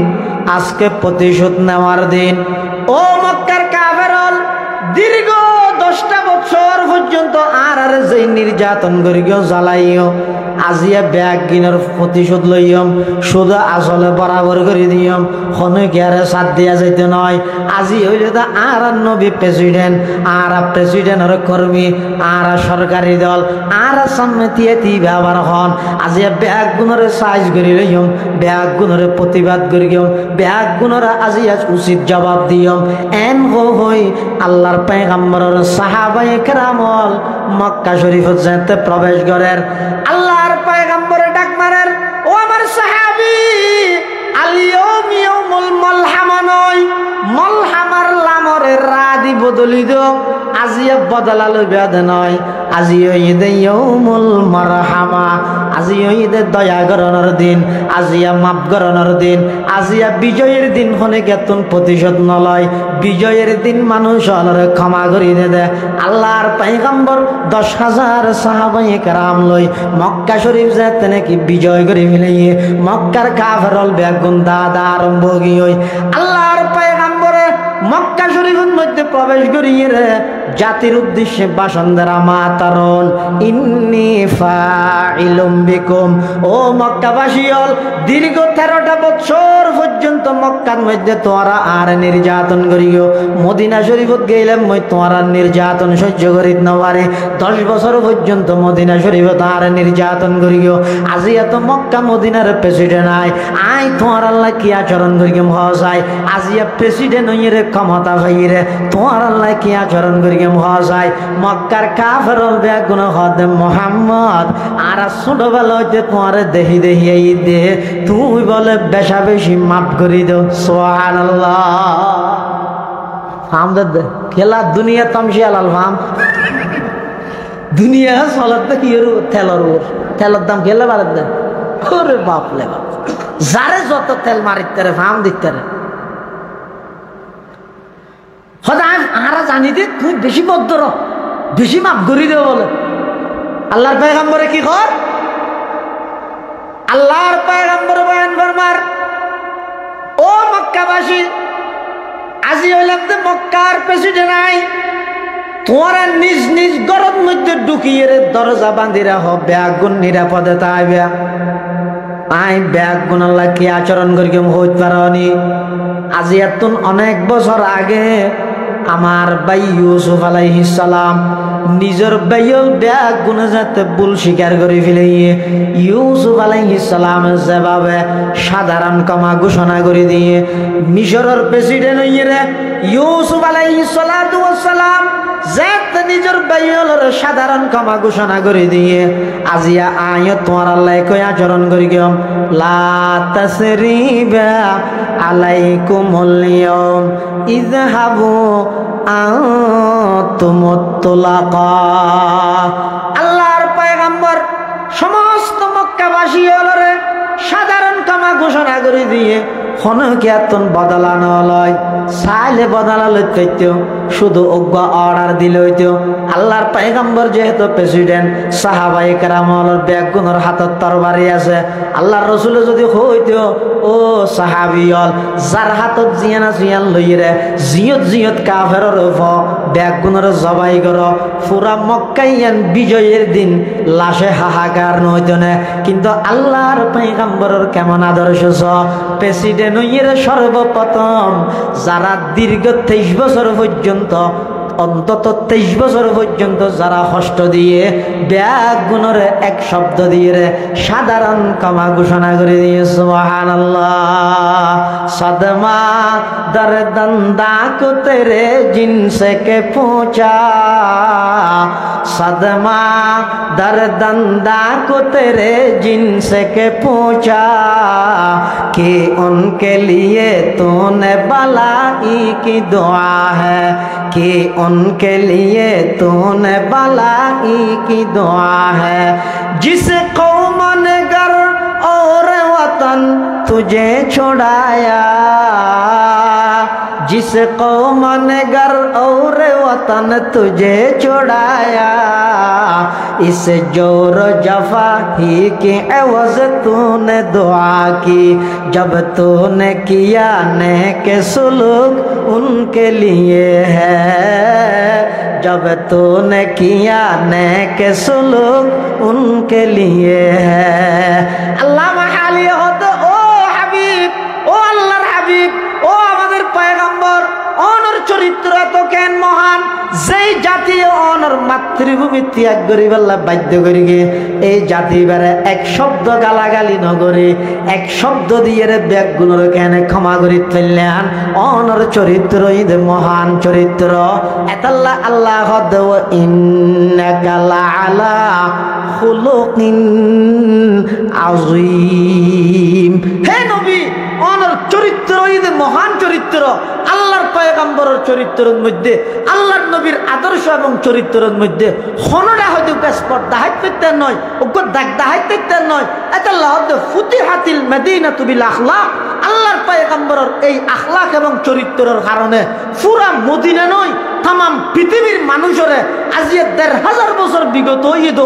আজকে প্রতিশোধ নেওয়ার দিন ও মক্কার কাফেরল দীর্ঘ 10টা বছর পর্যন্ত আর যে নির্যাতন করিও জ্বালাইও আজিয়া ব্যাগ কিনার প্রতিশোধ লইম শুধু আসলে বরাবর করে দিয়ম খনে গেরে সাথ দিয়া যাইতে নয় আজি হইলে তো আর নবী প্রেসিডেন্ট আর প্রেসিডেন্টের কর্মী আর সরকারি দল আর সম্মতিয়ে তি ব্যবহার হন আজি ব্যাগ গুণরে সাইজ করি লইম ব্যাগ গুণরে প্রতিবাদ করি ব্যাগ গুণরে আজি উচিত জবাব দিয়ম এন হই আল্লাহর পয়গম্বরের সাহাবায়ে কেরামল মক্কা শরীফত যেতে প্রবেশ করেন আল্লাহর পয়গম্বরে ডাক মারেন ও আমার সাহাবী আলিয়ম ইয়াউমুল মালহামা নয় মালহামার লামরে রাদি বদলি দো আজিয়া বদলালো বেদ নয় আজিও ঈদে ইয়াউমুল মারহামা আজিও ঈদে দয়া করণের দিন আজিয়া মাফ করণের দিন আজিয়া বিজয়ের দিন হলে কেতন প্রতিশোধ নলয় বিজয়ের দিন মানুষ অলরে ক্ষমা করি দে আল্লাহর পয়গম্বর 10,000 সাহাবায়ে কেরাম লই মক্কা শরীফ যেতে নাকি বিজয় করে ফেলিয়ে মক্কার কাফেরল বেগুন দাদা আরম্ভ গিয়ে আল্লাহর পয়গম্বরে মক্কা শরীফের মধ্যে প্রবেশ করিয়ে রে জাতির উদ্দেশ্যে ভাষণ দেরা মাতারন ইন্নী ফাইলুম বিকুম ও মক্কাবাসী হল দীর্ঘ 13টা বছর পর্যন্ত মক্কার মধ্যে তোরা আর নির্যাতন করিও মদিনা শরীফত গেলে মই তোরা নির্যাতন সহ্য করিত না পারে 10 বছর পর্যন্ত মদিনা শরীফত আর নির্যাতন করিও আজি এত মক্কা মদিনার প্রেসিডেন্ট আই তোমার আল্লাহ কি আচরণ করিম হসাই আজিয়া প্রেসিডেন্ট হইরে ক্ষমতা ভাইরে তোমার আল্লাহ কি আচরণ করিম হসাই মক্কার কাফেরল বেগুন হদে মোহাম্মদ আর ছোটবেলা হইতে তোমার দেহি দেহি এই দে তুই বলে বেশা বেশি মাফ করি দো সুবহানাল্লাহ ফাম দে খেলা দুনিয়া তামশি আলাল ফাম দুনিয়া চলত কি তেলর দাম খেলে বাড়ার দেন ওরে বাপ লে বাপ যারে যত তেল মারিতে রে ফাম দিতে রে সদায় আরা জানি দে তুই বেশি বদ্ধর বেশি মাপ করি দে বলে আল্লাহর পয়গম্বরে কি কর আল্লাহর পয়গম্বর বয়ান ফরমার ও মক্কাবাসী আজি হইলাম তো মক্কার প্রেসিডেন্ট আই তোরা নিজ নিজ গরম মধ্যে ঢুকিয়ে রে দরজা বাঁধি রাখ ব্যাগুন নিরাপদে তাইবে আই ব্যাগুন আল্লাহ কি আচরণ করি কেমন হইতে পারি আজি এতন অনেক বছর আগে আমার ভাই ইউসুফ আলাইহিস সালাম নিজের বাইল ব্যাগ গুনে যাতে ভুল স্বীকার করে ফেলে ইউসুফ আলাইহিস সালাম যেভাবে সাধারণ ক্ষমা ঘোষণা করে দিয়ে মিশরের প্রেসিডেন্ট হইয়ে রে ইউসুফ আলাইহিস সালাম যাতে নিজের বাইলের সাধারণ ক্ষমা ঘোষণা করে দিয়ে আজিয়া আয় তোমার আল্লাহ কই আচরণ করি গেম লা তাসরিবা আলাইকুমুল ইয়াউম ইযহাবু আনতুমুত তুলাকা আল্লাহর পয়গম্বর সমস্ত মক্কাবাসী হলরে সাধারণ ক্ষমা ঘোষণা করে দিয়ে হনকিয়াতন বদলানো লয় চাইলে বদলা লইতে শুধু অজ্ঞ অর্ডার দিলে হইতো আল্লাহর পয়গম্বর যেহেতু প্রেসিডেন্ট সাহাবায়ে কেরামর ব্যাগুনের হাতত তরবারি আছে আল্লাহর রসুল যদি হইতো ও সাহাবিয়ল যার হাতত জিয়ানা জিয়ান লইরে জিয়ত কাফেরর ব্যাগুনের জবাই কর পুরা মক্কাইয়ান বিজয়ের দিন লাশে হাহাকার নইতো না কিন্তু আল্লাহর পয়গম্বরের কেমন আদর্শ প্রেসিডেন্ট হইরে সর্বপ্রথম যারা দীর্ঘ 23 বছর পর্যন্ত অন্তত 23 বছর পর্যন্ত যারা কষ্ট দিয়ে ব্যাগ গুণরে এক শব্দ দিয়ে সাধারণ ক্ষমা ঘোষণা করে দিয়ে সুবহানাল্লাহ সদমা দরদন্দা কো তেরে জিনসে কে পৌঁছা सदमा दर्दंदा को तेरे जिनसे के पूछा कि उनके लिए तूने भलाई की दुआ है कि उनके लिए तूने भलाई की दुआ है जिस कौम ने घर और वतन तुझे छुड़ाया जिस कौम ने घर और वतन तुझे छुड़ाया इस जोर जफा ही की एवज तूने दुआ की जब तूने किया नेक सुलूक उनके लिए है जब तूने किया नेक सुलूक उनके लिए है अल्लाह महाली हो तो ओ हबीब ओ अल्लाहर हबीब ओ আমাদের পয়গম্বর ও চরিত্র এত কেন মহান, যেই জাতি অনর মাতৃভূমি ত্যাগ করি বললা বাধ্য করি গে, এই জাতি বেড়ে এক শব্দ গালাগালি নগরে, এক শব্দ দিয়ে রে ব্যাগ গুলোর কেন ক্ষমা করি ফেললেন। অনর চরিত্র ঈদ মহান চরিত্র। এতাল্লাহ আল্লাহ দেব ইন্নাকা লাআলা খুলুকিন আযীম। হে নবী, অনর চরিত্র ঈদ মহান চরিত্র। আল্লাহর পয়গম্বরের চরিত্রের মধ্যে, আল্লাহর নবীর আদর্শ এবং চরিত্রের মধ্যে হনডা হয়তো স্পট দাহাইতে নয়, ওকে দাগ দাহাইতে নয়। এতাল্লাহ ফুতিহাতিল মাদিনাতু বিল আখলাক। আল্লাহর পয়গম্বরের এই আখলাক এবং চরিত্রের কারণে পুরা মদিনা নয়, তামাম পৃথিবীর মানুষের আজিয়ে ১৫০০ বছর বিগত হইত,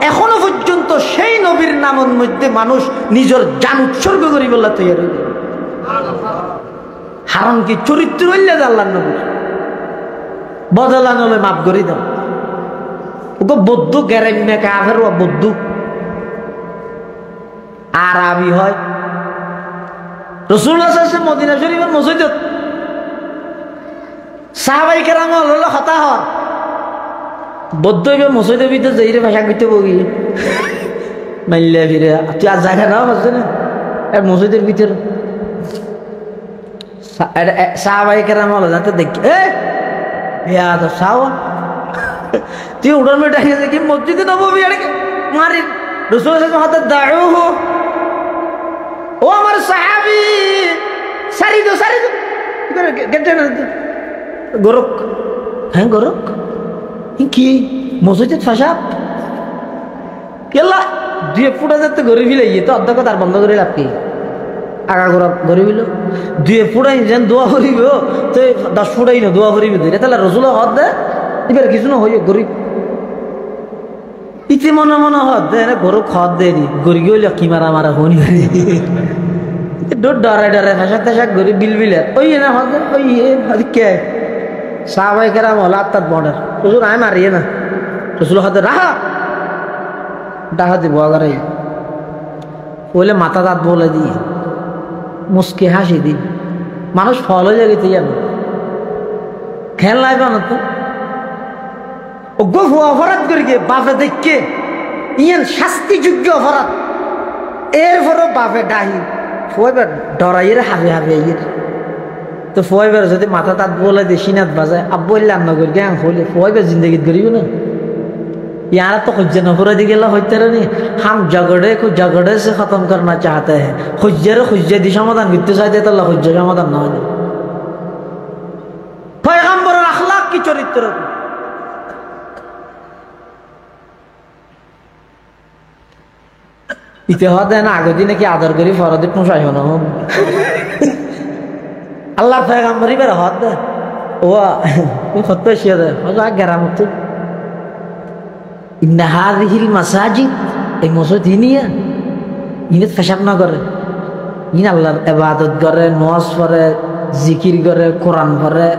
এখনো পর্যন্ত সেই নবীর নামের মধ্যে মানুষ নিজের জান উৎসর্গ করি বললে তৈরি হইল। কারণ কি? চরিত্র হইলে আল্লাহর নবীর বদলা নলে মাফ করি দাও। ওকে বৌদ্ধ গ্যারেম্যা কাফের বৌদ্ধ আরবি হয়। রাসূলুল্লাহ সাল্লাল্লাহু আলাইহি ওয়াসাল্লাম মদিনা শরীফের মসজিদত সাহাবায়ে কেরাম হলো কথা হয় বৌদ্ধ মসজিদের ভিতরে যাইরে ভাষা কইতে বগি মাইল্লা ফিরে তুই আর জায়গা নাও আছে না মসজিদের ভিতরে সাহাবায়ে কেরাম হলো যাতে দেখি তো সাওয়া তুই উড়ন মেটা দেখি মসজিদে নববী আড়ে মারি রাসূলুল্লাহ সাল্লাল্লাহু আলাইহি ওয়াসাল্লাম দাউহু ও আমার সাহাবী সারি দো গেটে না গোরক। হ্যাঁ গোরক কি মসজিদ ফাঁসা কেলা 2 ফুট যেতে গড়ি ফিলে তো অর্ধেক তার বন্ধ করে লাভ কি আগা গোড়া গড়ি ফিল 2 ফুটাই যেন দোয়া করিব তো 10 ফুটাই না দোয়া করিব তাহলে রসুল হদ দে এবার কিছু না হইয়া গরিব ইতি মনে মনে হদ দে গরু খদ দে নি গরি গিয়ে কি মারা মারা হনি ডরাই ডরাই ফাঁসাক টাসাক গরিব বিল বিলে ওই না হদ ওই কে সাহাবায়ে কেরাম হল আত্মার বর্ডার রসুল আয় মারিয়ে না রসুল হাতে রাহা ডাহা দিব আগারাই বলে মাথা দাঁত বলে দিয়ে মুসকে হাসি দিন মানুষ ফল হয়ে গেছে যাবে খেয়াল লাগবে না তো গফু অপরাধ করি গে বাপে দেখকে ইয়ান শাস্তিযোগ্য অপরাধ এরপরও বাপে ডাহি ফয়বার ডরাইয়ের হাবে হাবে ইয়ের তো ফয়বার যদি মাথা তাত বলে দিয়ে সিনাত বাজায় আব্বু রান্না করি গ্যাং হলে ফয়বার জিন্দগিত করিব না यार तो खुज्जे नफरा दी गेला होते रहे हम झगड़े को झगड़े से खत्म करना चाहते हैं खुज्जे दी समाधान कितने चाहते तो अल्लाह खुज्जे समाधान ना हो पैगंबरेर अखलाक की चरित्र इतिहास है ना आगे दिन की आदर करी फरद पुषाई होना अल्लाह पैगंबरी पर हाथ है वो खुद पे शेर है वो आगे रामत ইন্না হাযিহিল মাসাজিদ এই মসজিদ ইনিয়া ইনত পেশাব না করে ইন আল্লাহর ইবাদত করে নামাজ পড়ে জিকির করে কোরআন পড়ে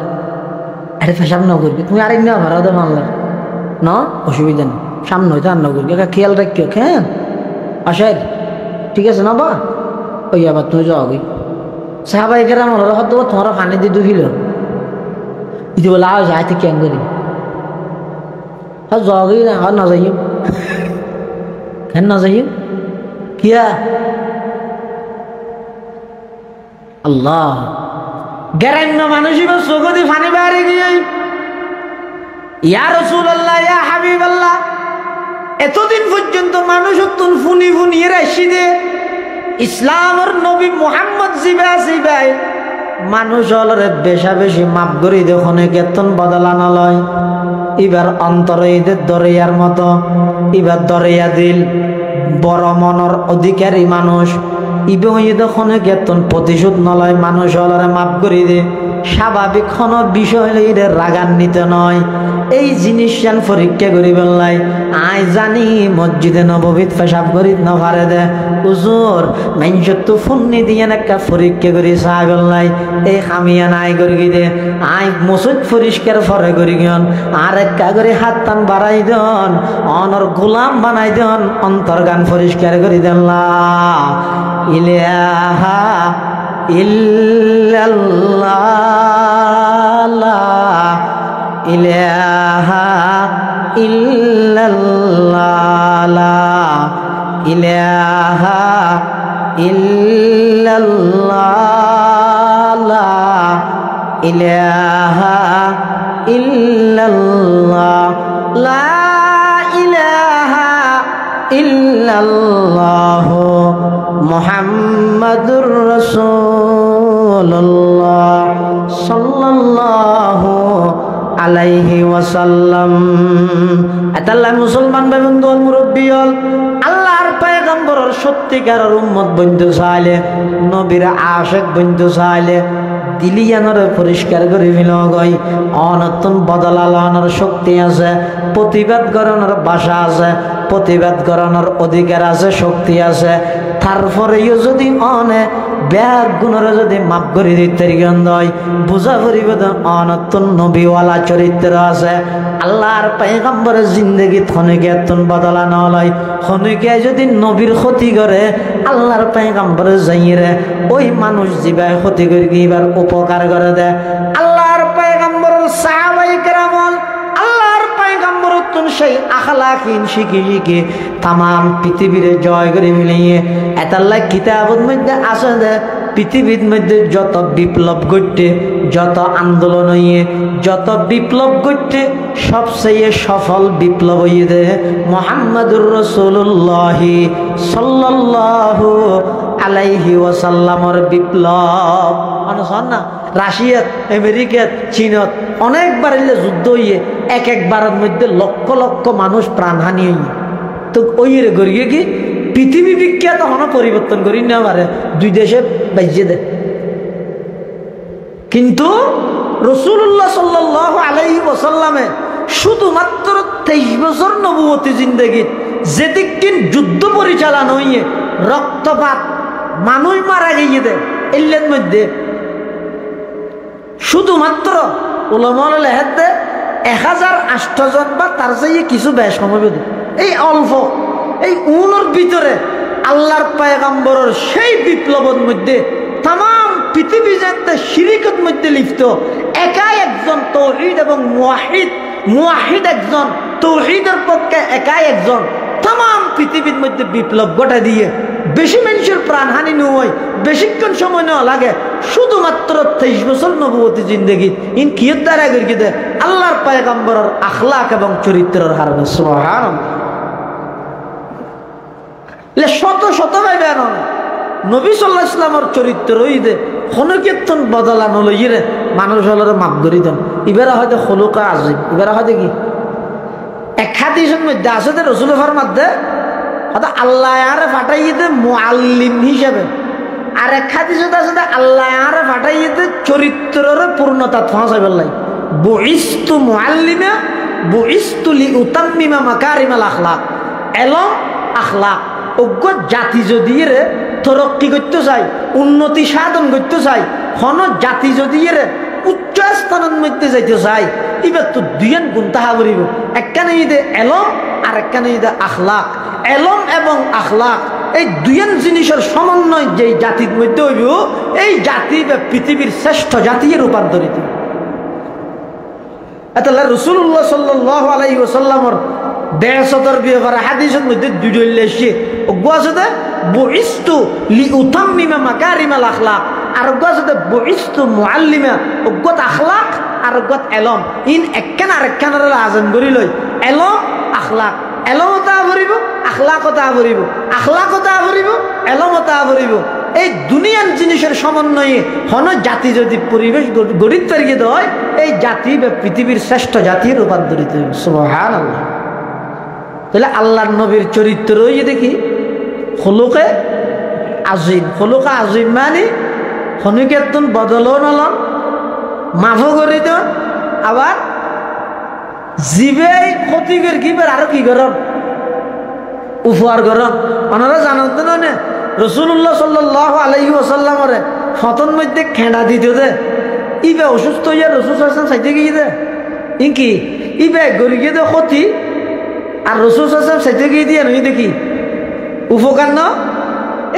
আরে পেশাব না করবি তুমি আরেক না ভাড়া দাও আল্লাহ না অসুবিধা নেই সামনে হইতে আর না করবি খেয়াল রাখিও কেন আশার ঠিক আছে না বা ওই আবার তুমি যাও গই সাহাবায়ে কেরাম হলো হয়তো তোমার পানি দিয়ে দুহিল ইদি বলে আজ আইতে কেন করি जाओगे ना हाँ ना जाइए है ना जाइए क्या अल्लाह গ্যারান্য মানুষই বা সুগতি ফানি বাইরে গিয়ে ইয়া রাসূলুল্লাহ ইয়া হাবিবাল্লাহ এতদিন পর্যন্ত মানুষ তুন ফুনি ফুনি রাশি দে ইসলামের নবী মুহাম্মদ জিবাই মানুষ হলরে বেশা বেশি মাপ করি দেখনে কেতন বদলানো লয় এবার অন্তরে ঈদের দরিয়ার মতো এবার দরিয়া দিল বড় মনের অধিকারী মানুষ ইবে দেখনে কেতন প্রতিশোধ নলয় মানুষ হলরে মাপ করি দে স্বাভাবিক কোনো বিষয় লইরে রাগান্বিত নয় এই জিনিস যেন পরীক্ষা করি বেলাই আই জানি মসজিদে নববীত পেশাব করি না পারে দে হুজুর মানুষ তো ফোননি দিয়ে একটা পরীক্ষা করি চাই বেলাই এই খামিয়া নাই করি দে আই মসজিদ পরিষ্কার ফরে করি গন আর একটা করে হাত টান বাড়াই দেন অনর গোলাম বানাই দেন অন্তর গান পরিষ্কার করি দেন লা ইলাহা ইল্লাল্লাহ লা ইলাহা ইল্লাল্লাহ লা ইলাহা ইল্লাল্লাহ লা ইলাহা ইল্লাল্লাহ লা ইলাহা ইল্লাল্লাহ মুহাম্মাদুর রাসূলুল্লাহ সাল্লাল্লাহু আলাইহি ওয়াসাল্লাম। এতাল্লাহ মুসলমান ভাই বন্ধু মুরব্বী হল আল্লাহর পয়গম্বরের সত্যিকারের উম্মত বন্ধু চাইলে, নবীর আশিক বন্ধু চাইলে দিলিয়ানোর পরিষ্কার করে ফেল গই। অনতুন বদলানোর শক্তি আছে, প্রতিবাদ করানোর ভাষা আছে, প্রতিবাদ করানোর অধিকার আছে, শক্তি আছে। তারপরেও যদি অনে ব্যাগ গুণের যদি মাপ করে দিতে হয় বুঝা করিব অনতুন নবীওয়ালা চরিত্র আছে। আল্লাহর পয়গম্বরের জিন্দগি খনিকে তুন বদলানো লয়, খনিকে যদি নবীর ক্ষতি করে আল্লাহর পয়গম্বরের যাইরে ওই মানুষ জীবায় ক্ষতি করে এবার উপকার করে দেয়। আল্লাহর পয়গম্বরের সাহাবায়ে কেরামল আল্লাহর পয়গম্বরের তুন সেই আখলাকিন শিখি শিখি তাম পৃথিবীর জয় করে মিলিয়ে এতাল্লাহ কিতাবের মধ্যে আছে যে পৃথিবীর মধ্যে যত বিপ্লব ঘটে, যত আন্দোলন হইয়ে, যত বিপ্লব ঘটে সবচেয়ে সফল বিপ্লব হইয়ে দে মুহাম্মাদুর রাসূলুল্লাহ সাল্লাল্লাহু আলাইহি ওয়াসাল্লামের বিপ্লব। অনুসরণ না রাশিয়াত, আমেরিকাত, চীনত অনেকবার এলে যুদ্ধ হইয়ে এক একবারের মধ্যে লক্ষ লক্ষ মানুষ প্রাণহানি হইয়ে তো ওই রে গড়িয়ে কি পৃথিবী বিখ্যাত হন পরিবর্তন করি না পারে দুই দেশে বাজিয়ে দেয়। কিন্তু রাসূলুল্লাহ সাল্লাল্লাহু আলাইহি ওয়াসাল্লামে শুধুমাত্র 23 বছর নবুয়তি জিন্দেগি যেদিন যুদ্ধ পরিচালনা হইয়ে রক্তপাত মানুষ মারা গিয়ে দেয় এর মধ্যে শুধুমাত্র উলামায়ে লেহাত 1008 জন বা তার চেয়ে কিছু বেশ সময় এই অল্প এই উনোর ভিতরে আল্লাহর পয়গম্বরের সেই বিপ্লবের মধ্যে তাম পৃথিবী যাতে শিরিকের মধ্যে লিপ্ত একাই একজন তাওহীদ এবং মুওয়াহিদ একজন তাওহীদের পক্ষে একাই একজন তাম পৃথিবীর মধ্যে বিপ্লব ঘটা দিয়ে বেশি মানুষের প্রাণহানি নয়, বেশিক্ষণ সময় নেওয়া লাগে, শুধুমাত্র 23 বছর নবুয়তি জিন্দেগি ইন কিয়ত দ্বারা গড়িয়ে দেয় আল্লাহর পয়গম্বরের আখলাক এবং চরিত্রের হারণে। সুবহানাল্লাহ। শত শত ভাইবে নবী সাল্লাল্লাহু আলাইহি ওয়াসাল্লামের চরিত্র হইতে ক্ষণকীর্তন বদলানো লইরে মানুষ হলের মাপ ধরি দেন। এবারে হয়তো খলুকা আজিম, এবারে হয়তো কি এক হাদিসের মধ্যে আছে যে রাসূল ফরমাতে হয়তো আল্লাহ আরে ফাটাইয়ে দে মুআল্লিম হিসেবে, আর এক হাদিসে আছে যে আল্লাহ আরে ফাটাইয়ে দে চরিত্রের পূর্ণতা পৌঁছাইবার লাই। বুইস্তু মুআল্লিমা বুইস্তু লিউতাম্মিমা মাকারিমাল আখলাক। এলম আখলাক অজ্ঞ জাতি যদি রে তরক্কি করতে চাই, উন্নতি সাধন করতে চাই, হন জাতি যদি রে উচ্চ স্থানের মধ্যে যাইতে চাই এবার তো দুইয়ান গুণ তাহা করিব। একখানে ঈদে এলম আর একখানে ঈদে আখলাক। এলম এবং আখলাক এই দুইয়ান জিনিসের সমন্বয় যেই জাতির মধ্যে হইব এই জাতি বা পৃথিবীর শ্রেষ্ঠ জাতি রূপান্তরিত। এটা রাসূলুল্লাহ সাল্লাল্লাহু আলাইহি ওয়াসাল্লামের বেয়াসতের ব্যাপারে হাদিসের মধ্যে দুইটা এসে ওগুয়াতে বুইস্তু লিউতাম্মিমা মাকারিমাল আখলাক, আর ওগুয়াতে বুইস্তু মুআল্লিমা ওগুত আখলাক আর ওগুত এলম। ইন একখান আর একখানের আজান করি লই এলম আখলাক, এলমতা ভরিব আখলাকতা ভরিব, আখলাকতা ভরিব এলমতা ভরিব। এই দুনিয়ার জিনিসের সমন্বয়ে হন জাতি যদি পরিবেশ গড়িত পারিয়ে দেয় এই জাতি বা পৃথিবীর শ্রেষ্ঠ জাতি রূপান্তরিত হইবে। সুবহানাল্লাহ। তাহলে আল্লাহর নবীর চরিত্র দেখি খলুকে আজিম। খলুকা আজিম মানে খনিকেতন বদলও নলন, মাফ করে দেন, আবার জীবে ক্ষতিকর কিবার আরো কি গরম উপহার গরম। ওনারা জানতেন না রাসূলুল্লাহ সাল্লাল্লাহু আলাইহি ওয়াসাল্লামের ফতন মধ্যে খেঁড়া দিত দে ইবে অসুস্থ হইয়া রাসূল সাল্লাল্লাহু আলাইহি ওয়াসাল্লাম চাইতে গিয়ে দে ইনকি ইবে গড়ি গিয়ে দে ক্ষতি আর রাসূল সাল্লাল্লাহু আলাইহি ওয়াসাল্লাম চাইতে গিয়ে দিয়ে নই দেখি উপকার না।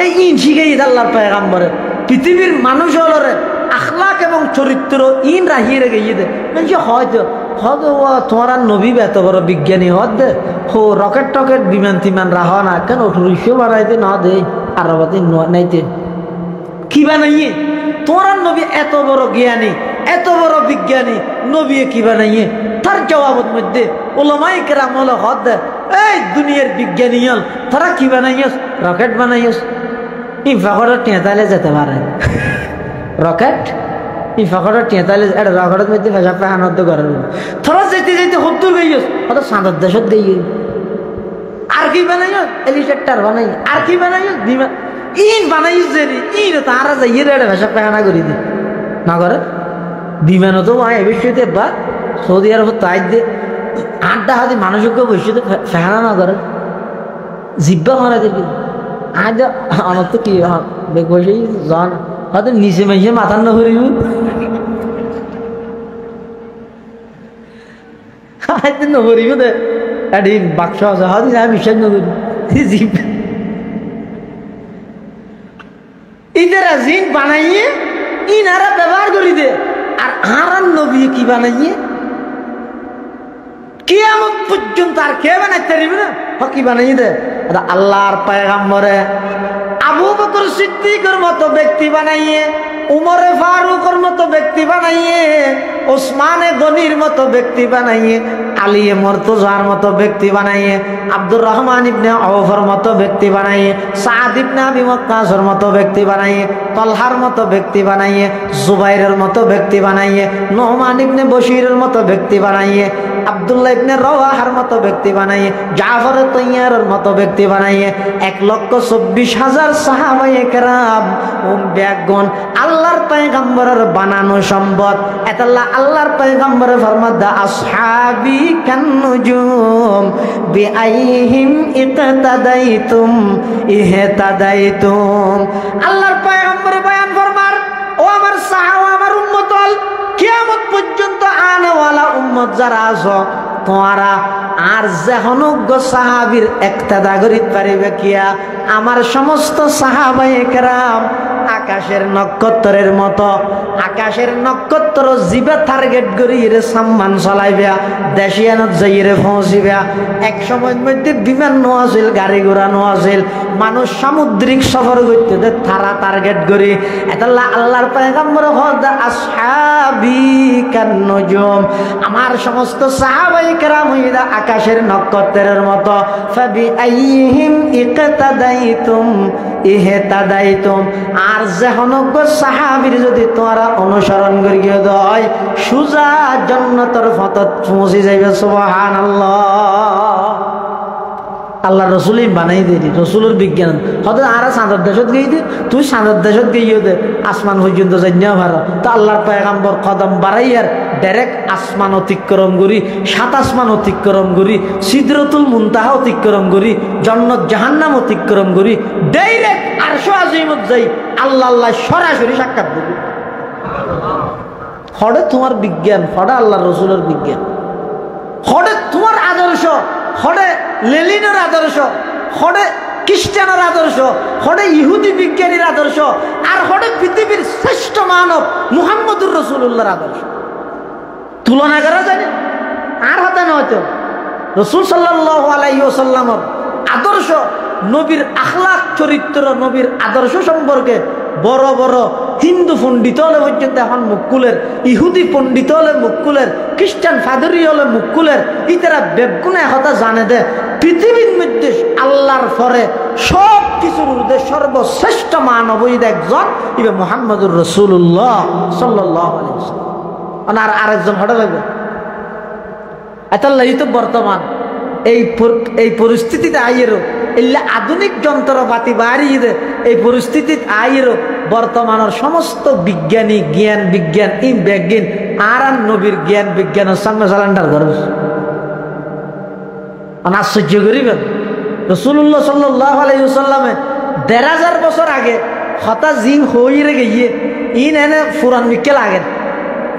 এই ইন শিখে আল্লাহর পয়গম্বরে পৃথিবীর মানুষ হলরে আখলাক এবং চরিত্র ইন রাহিয়ে গিয়ে দে মানে হয়তো হদ তোমার নবী এত বড় বিজ্ঞানী হদ হো রকেট টকেট বিমান টিমান রাহ না কেন রিক্সা বানাইতে না দে আর নাইতে কি বানাইয়ে তোমার নবী এত বড় জ্ঞানী এত বড় বিজ্ঞানী নবী কি বানাইয়ে তার জবাবের মধ্যে ওলামায়ে কেরাম হলো হদ এই দুনিয়ার বিজ্ঞানী হল তারা কি বানাইস রকেট বানাইস ই ফাঁকড়ের টেঁতালে যেতে পারে রকেট ই ফাঁকড়ের টেঁতালে এটা রকেটের মধ্যে ফেসা পেহানত করার তোরা যেতে যেতে হদ্দুর গইস হয়তো সাঁতার দেশত গই আর কি বানাইস হেলিকপ্টার বানাই আর কি বানাইস বিমান ইন বানাইস যে ই তারা যাইয়ে রে ফেসা পেহানা করি দি না করে বিমানও তো আয় বিষয়তে বা সৌদি আরব তাই দে আড্ডা হাতে মানুষকে বসে তো ফেহানা না করে জিব্বা মারা দেখি আজ আমার তো কি বেগ বসেই জন হয়তো নিচে মেশে মাথার না করিব নকরিব দে এদিন বাক্স আছে হয়তো আমি বিশ্বাস নকরি জিভ ইদারা জিন বানাইয়ে ইনারা ব্যবহার করি দে আর আর নবী কি বানাইয়ে কিয়ামত পর্যন্ত আর কে বানাইতে পারবে না কি বানাইয়ে দে আল্লাহর পয়গম্বরে আবু বকর সিদ্দিকের মতো ব্যক্তি বানাইয়ে উমরে ফারুকের মতো ব্যক্তি বানাইয়ে ওসমানে গনির মতো ব্যক্তি বানাইয়ে আলিয়ে মুর্তজার মতো ব্যক্তি বানাইয়ে আব্দুর রহমান ইবনে আওফের মতো ব্যক্তি বানাইয়ে সাদ ইবনে আবি ওয়াক্কাসের মতো ব্যক্তি বানাইয়ে তলহার মতো ব্যক্তি বানাইয়ে জুবাইরের মতো ব্যক্তি বানাইয়ে নোমান ইবনে বশিরের মতো ব্যক্তি বানাইয়ে আব্দুল্লাহ ইবনে রওয়াহার মতো ব্যক্তি বানাইয়ে জাফর তাইয়ারের মতো ব্যক্তি বানাইয়ে 1,24,000 সাহাবায়ে কেরাম ব্যাগগণ আল্লাহর পয়গম্বরের বানানো সম্পদ এতাল্লাহ আল্লাহর পয়গম্বরে ফরমাদা আসহাবি কান্নুজুম বিআইহিম ইকতাদাইতুম ইহতাদাইতুম আল্লাহর পয়গম্বরে বয়ান ফরমার ও আমার সাহাবা আমার উম্মত কিয়ামত পর্যন্ত আনেওয়ালা উম্মত যারা আছো তোমরা আর যেহনজ্ঞ সাহাবীর ইক্তেদা করিতে পারিবে কিয়া আমার সমস্ত সাহাবায়ে কেরাম আকাশের নক্ষত্রের মতো আকাশের নক্ষত্র জিবে টার্গেট করি রে সম্মান চলাইবে দেশিয়ানত যাইরে পৌঁছিবে এক সময়ের মধ্যে বিমান নো আছিল গাড়ি ঘোড়া নো আছিল মানুষ সামুদ্রিক সফর করতে তারা টার্গেট করি এতাল্লাহ আল্লাহর পয়গম্বর হদ আসহাবি কান্নুজুম আমার সমস্ত সাহাবায়ে কেরাম হইরা আকাশের নক্ষত্রের মতো ফাবি আইহিম ইকতাদাইতুম ইহতাদাইতুম আর যেহনজ্ঞ সাহাবীর যদি তোমরা অনুসরণ করিয়ে দেয় সুজা জান্নাতের পথত পৌঁছে যাইবে সুবহানাল্লাহ আল্লাহ রসুলই বানাই দিই রসুলের বিজ্ঞান হয়তো আর চাঁদের দেশত গিয়ে দে তুই চাঁদের দেশত গিয়ে দে আসমান পর্যন্ত যাইয়া ভালো তো আল্লাহর পয়গম্বর কদম বাড়াইয়ার ডাইরেক্ট আসমান অতিক্রম করি 7 আসমান অতিক্রম করি সিদরাতুল মুনতাহা অতিক্রম করি জান্নাত জাহান্নাম অতিক্রম করি ডাইরেক্ট আরশ আজিমত যাই আল্লাহ আল্লাহ সরাসরি সাক্ষাৎ দেবে হড়ে তোমার বিজ্ঞান হড়ে আল্লাহর রসুলের বিজ্ঞান হড়ে তোমার আদর্শ হড়ে লেলিনের আদর্শ হড়ে খ্রিস্টানের আদর্শ হড়ে ইহুদি বিজ্ঞানীর আদর্শ আর হড়ে পৃথিবীর শ্রেষ্ঠ মানব মুহাম্মদুর রাসূলুল্লাহর আদর্শ তুলনা করা যায় আর হতে না হয়তো রাসূল সাল্লাল্লাহু আলাইহি ওয়াসাল্লামের আদর্শ নবীর আখলাক চরিত্র নবীর আদর্শ সম্পর্কে বড় বড় হিন্দু পণ্ডিত হলে পর্যন্ত এখন মুকুলের ইহুদি পণ্ডিত হলে মুকুলের খ্রিস্টান ফাদরি হলে মুকুলের ইতারা বেগুনে হতা জানে দে পৃথিবীর মধ্যে আল্লাহর পরে সব কিছুর ঊর্ধ্বে সর্বশ্রেষ্ঠ মানব একজন ইবে মুহাম্মদুর রাসূলুল্লাহ সাল্লাল্লাহু আলাইহি ওয়াসাল্লাম আর আরেকজন হঠাৎ লাগবে এতাল্লাহ তো বর্তমান এই পরিস্থিতিতে আইয়েরও এলে আধুনিক যন্ত্রপাতি বাড়িয়ে দে এই পরিস্থিতি আইয়েরও বর্তমানের সমস্ত বিজ্ঞানী জ্ঞান বিজ্ঞান ইন বিজ্ঞান আর নবীর জ্ঞান বিজ্ঞানের সঙ্গে সালান্ডার করবে আশ্চর্য করিবেন রাসূলুল্লাহ সাল্লাল্লাহু আলাইহি ওয়াসাল্লামে ১৫০০ বছর আগে হতা জিন হইরে গিয়ে ইন এনে ফুরান মিকেল আগে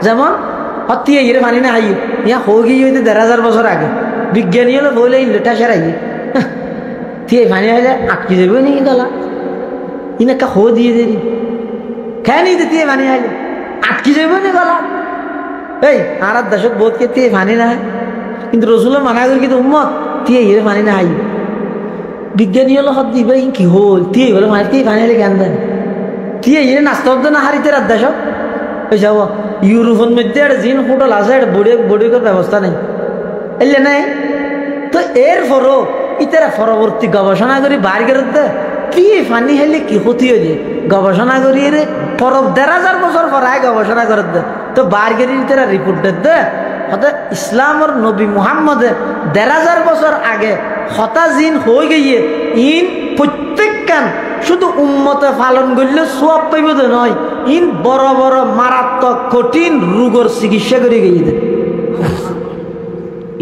যেমন হতিয়ে ইরে মানি না আইয়ে ইয়া হয়ে গিয়ে ১৫০০ বছর আগে বিজ্ঞানী হলে বলে লেটাসের আইয়ে তিয়ে মানি হলে আটকে যাবে নাকি দলা ইনাকা হো দিয়ে দেরি খেয়ে নিতে তিয়ে মানি হলে আটকে যাবে না গলা এই আর দেশত বহুত কে তে পানি না কিন্তু রসুলের মানা করি কিন্তু উম্মত তে ইয়ে পানি না হাই বিজ্ঞানী হলো হদ দিবে কি হল তে হলো মানে তে পানি হলে কেন দেন তে ইয়ে নাস্তা হতো না হারিতে রাত দেশত ওই যাব ইউরোপের মধ্যে একটা জিন হোটেল আছে বডি করার ব্যবস্থা নেই এলে নাই তো এর পরও ইতারা পরবর্তী গবেষণা করি বার করে দে কি পানি হেলে কি ক্ষতি হয়ে যায় গবেষণা করি রে 1,500 বছর পরায় গবেষণা করে দে তো বার করে ইতারা রিপোর্ট দে হতে ইসলামর নবী মুহাম্মদে 1,500 বছর আগে হতা জিন হয়ে গিয়ে ইন প্রত্যেকখান শুধু উম্মতে পালন করলে সব পাইব নয় ইন বড় বড় মারাত্মক কঠিন রোগের চিকিৎসা করে গিয়ে দে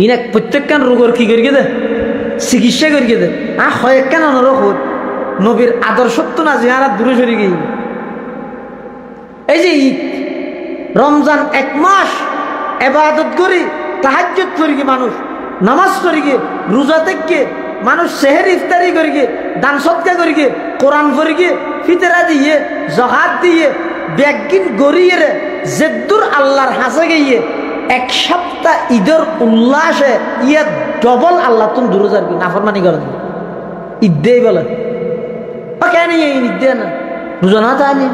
ইন প্রত্যেকখান রোগের কি করি দে চিকিৎসা করি দে হয় কেন অনুরোধ নবীর আদর্শ তো না যারা দূরে সরে গিয়ে এই যে ঈদ রমজান 1 মাস ইবাদত করি তাহাজ্জুদ করি কি মানুষ নামাজ করি কি রোজা থেকে মানুষ সেহের ইফতারি করি কি দান সদকা করি কি কোরআন পড়ি কি ফিতরা দিয়ে জাকাত দিয়ে ব্যাগিন গড়িয়ে রে জেদ্দুর আল্লাহর হাসে গিয়ে 1 সপ্তাহ ঈদের উল্লাসে ইয়ে ডবল আল্লাহ তুমি দূরে যাবি নাফরমানি করেন ঈদ দেই বলে কেন ঈদ দে না রোজা না তাহলে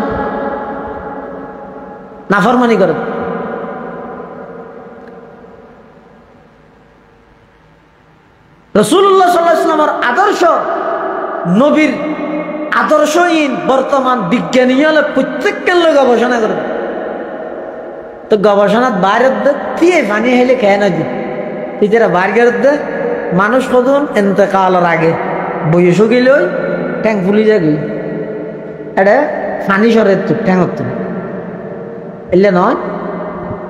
নাফরমানি করে রাসূলুল্লাহ সাল্লাল্লাহু আলাইহি ওয়াসাল্লামের আদর্শ নবীর আদর্শহীন বর্তমান বিজ্ঞানী হলে প্রত্যেকের লোক গবেষণা করে তো গবেষণাত বাইরের দিয়ে পানি হেলে খেয়ে না দিই এছাড়া বাইরের দে মানুষ কখন এতেকালের আগে বয়স গেলে ট্যাং ফুলি যায় গই এটা পানি সরের তো ট্যাঙর তো এলে নয়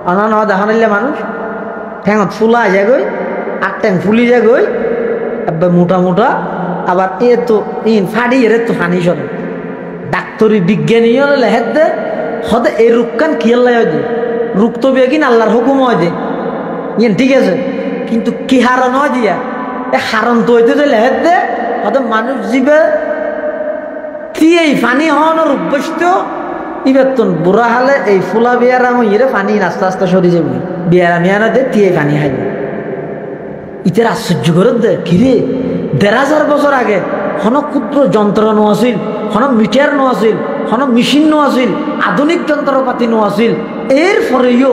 অনা নয় দেখান এলে মানুষ ঠ্যাঙত ফুলা যায় গই আর ট্যাং ফুলি যায় গই একবার মোটা মোটা আবার এ তো ইন ফাড়ি এর তো পানি সরে ডাক্তারি বিজ্ঞানী হলে হেদ দে হতে এই রূপকান কি আল্লাহ হয় দে রূপ তো বেগিন আল্লাহর হুকুম হয় দে ইয়েন ঠিক আছে কিন্তু কি হারণ হয় দিয়া এ হারণ তো হইতে দিলে হেদ দে হতে মানুষ জীবে এই পানি হওয়ানোর অভ্যস্ত এবার তো বুড়া হালে এই ফুলা বিয়ারাম ইয়ে পানি আস্তে আস্তে সরে যাবে বিয়ারা মিয়ারা দে তিয়ে পানি খাইবে ইতের আশ্চর্য করে দে কিরে 1,500 বছর আগে হন ক্ষুদ্র যন্ত্র নো আছিল হন মিটার নো আছিল হন মেশিন নো আছিল আধুনিক যন্ত্রপাতি নো আছিল এর পরেও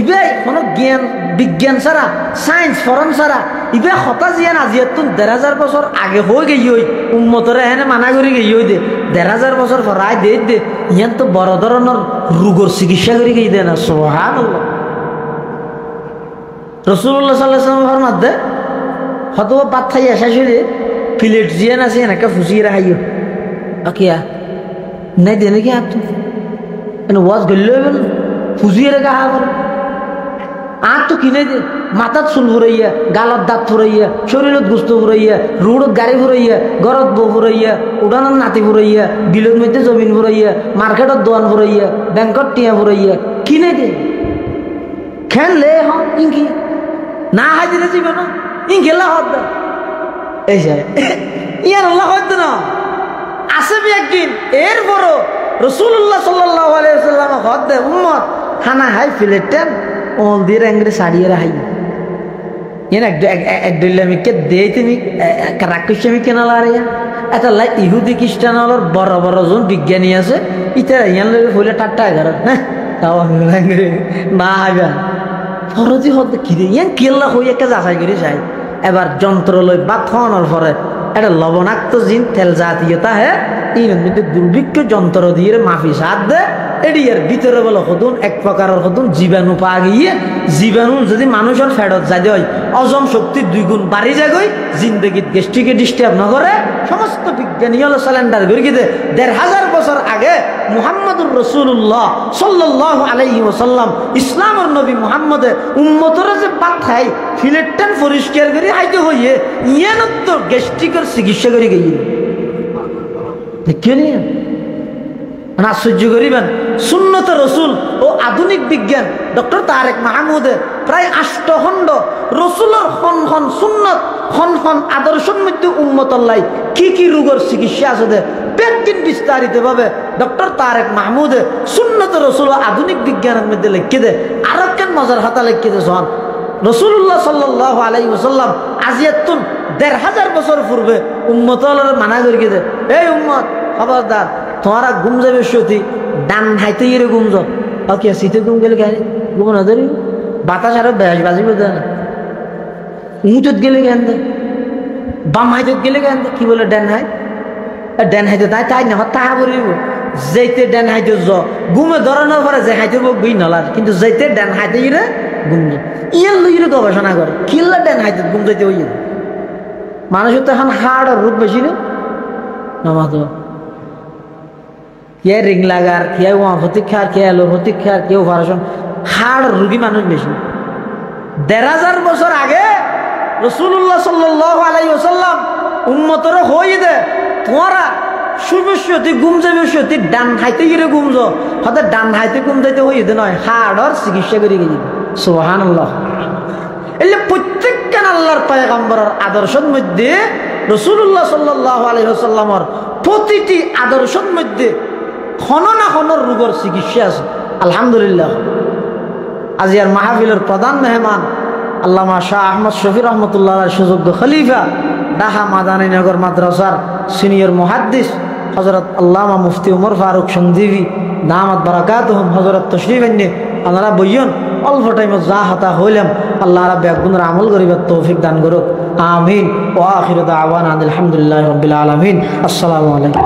ইবে হন জ্ঞান বিজ্ঞান ছাড়া সায়েন্স ফরন ছাড়া ইবে হতা জিয়ান আজিয়াত 1,500 বছর আগে হয়ে গেই ওই উন্মতরে এনে মানা করে গেই ওই দে 1,500 বছর পরায় দে দে ইয়ান তো বড় ধরনের রোগের চিকিৎসা করে গেই দে না সুবহানাল্লাহ রাসূলুল্লাহ সাল্লাল্লাহু আলাইহি ওয়াসাল্লাম ফরমাত দে হত বাত খাই শেষ হইলে প্লেট জিয়ান আছে এনাকে ফুসিয়ে রাখাইও আকিয়া নাই দেনে কি আপ এনে ওয়াজ গল্লে হইবে ফুসিয়ে রেখা হা করে আর তো কিনে দে মাথাত চুল ফুরাইয়া গালত দাঁত ফুরাইয়া শরীরত গুস্ত ফুরাইয়া রোডত গাড়ি ফুরাইয়া ঘরত বউ ফুরাইয়া উড়ানোর নাতি ফুরাইয়া বিলের মধ্যে জমিন ফুরাইয়া মার্কেটত দোয়ান ফুরাইয়া ব্যাংকত টিয়া ফুরাইয়া কিনে দে খেললে হন ইঙ্কি না হাজিরে যাবে না ইঙ্কেলা হত এই ইয়ার আল্লাহ হয়তো না আসবে একদিন এরপরও রাসূলুল্লাহ সাল্লাল্লাহু আলাইহি ওয়াসাল্লাম হত দে উম্মত খানা হাই প্লেটেন ওল দিয়ে রেঙ্গরে সারিয়ে রাখাই এন এক ডইলামিকে দেই তুমি রাক্ষসমি কেন লারিয়া এটা লাই ইহুদি খ্রিস্টান হলোর বড় বড় জন বিজ্ঞানী আছে ইতারা ইয়ান লগে ফইলে টাট্টা ঘর হ্যাঁ তাও রেঙ্গরে না আইবা ফরজি হত কি রে ইয়ান কেল্লা হই একটা যাচাই করে চাই এবার যন্ত্র লই বা খাওয়ানোর পরে এটা লবণাক্ত জিন তেল জাতীয়তা হ্যাঁ এই মধ্যে দুর্ভিক্ষ যন্ত্র দিয়ে মাফি সাত দে এটি এর ভিতরে বলে হতুন এক প্রকারের হতুন জীবাণু পা গিয়ে জীবাণু যদি মানুষের ফেরত যাই হয় অজম শক্তি 2 গুণ বাড়ি যাগই জিন্দগিত গ্যাস্ট্রিকে ডিস্টার্ব না করে সমস্ত বিজ্ঞানী হলো সিলিন্ডার করে গিয়ে 1,500 বছর আগে মুহাম্মদুর রাসূলুল্লাহ সাল্লাল্লাহু আলাইহি ওয়াসাল্লাম ইসলামের নবী মুহাম্মদে উম্মতরে যে পাক খাই ফিলেটটান পরিষ্কার করে আইতে হইয়ে ইয়ানত তো গ্যাস্ট্রিকের চিকিৎসা করে গিয়ে দেখিও নি আশ্চর্য করিবেন সুন্নত রসুল ও আধুনিক বিজ্ঞান ডক্টর তারেক মাহমুদে প্রায় 8 খণ্ড রসুলের খন সুন্নত খন আদর্শের মধ্যে উম্মতল্লাই কি রোগের চিকিৎসা আছে দে ব্যক্তিন বিস্তারিতভাবে ডক্টর তারেক মাহমুদে সুন্নত রসুল ও আধুনিক বিজ্ঞানের মধ্যে লিখে দে আর কেন মজার হাতা লেখিতে হন রসুল্লাহ সাল্লাল্লাহু আলাইহি ওয়াসাল্লাম আজিয়াতুন ১৫০০ বছর পূর্বে উম্মত মানা করে গেছে, এই উম্মত খবরদার, তোমারা ঘুম যাবে সতী ডান হাইতে গিয়ে ঘুম যাও। আর কি শীতে ঘুম গেলে কেন ঘুম না ধরি, বাতাস আরো বেশ বাজিবে না, উঁচুত গেলে কেন দে, বাম হাইতত গেলে কেন দে, কি বলে ডান হাইত, ডান হাইতে তাই তাই না তাহা বলিব যেতে ডান হাইতে য ঘুমে ধরানোর পরে যে হাইতে বই নলার, কিন্তু যেতে ডান হাইতে গিয়ে ঘুম যায় ইয়ার লইরে গবেষণা করে কিল্লা ডান হাইতে ঘুম যাইতে হই। মানুষের তো এখন হাড় আর রূপ বেশি না নামাতো কে রিং লাগার, কে প্রতীক্ষার, কে এলো প্রতীক্ষার, কেউ অপারেশন, হাড় রুগী মানুষ বেশি। ১৫০০ বছর আগে রসুল্লাহ সাল্লাল্লাহু আলাইহি ওয়াসাল্লাম উম্মতরে হই দে তোমরা সুবস্যতি ঘুম যাবে সত্যি ডান হাইতে গিয়ে ঘুম যাও, হয়তো ডান হাইতে ঘুম যাইতে হই দে নয়, হাড়র চিকিৎসা করে গেছি। সুবহানাল্লাহ। এলে প্রত্যেকখান আল্লাহর পয়গম্বরের আদর্শের মধ্যে রসুল্লাহ সাল্লাল্লাহু আলাইহি ওয়াসাল্লামর প্রতিটি আদর্শের মধ্যে ক্ষণ না ক্ষণর রোগের চিকিৎসা আছে। আলহামদুলিল্লাহ। আজি আর মাহফিলের প্রধান মেহমান আল্লামা শাহ আহমদ শফি রহমতুল্লাহ সুযোগ্য খলিফা ঢাকা মাদানীনগর মাদ্রাসার সিনিয়র মুহাদ্দিস হযরত আল্লামা মুফতি উমর ফারুক সঞ্জীবী দামাত বারাকাতুহুম হযরত তশরিফ এনে আপনারা বইয়ন অল্প টাইমত যা হতা হইলাম আল্লাহ রাব্বি গুণের আমল করিবার তৌফিক দান করুক। আমিন। ওয়া আখিরু দাওয়ানা আলহামদুলিল্লাহি রাব্বিল আলামিন। আসসালামু আলাইকুম।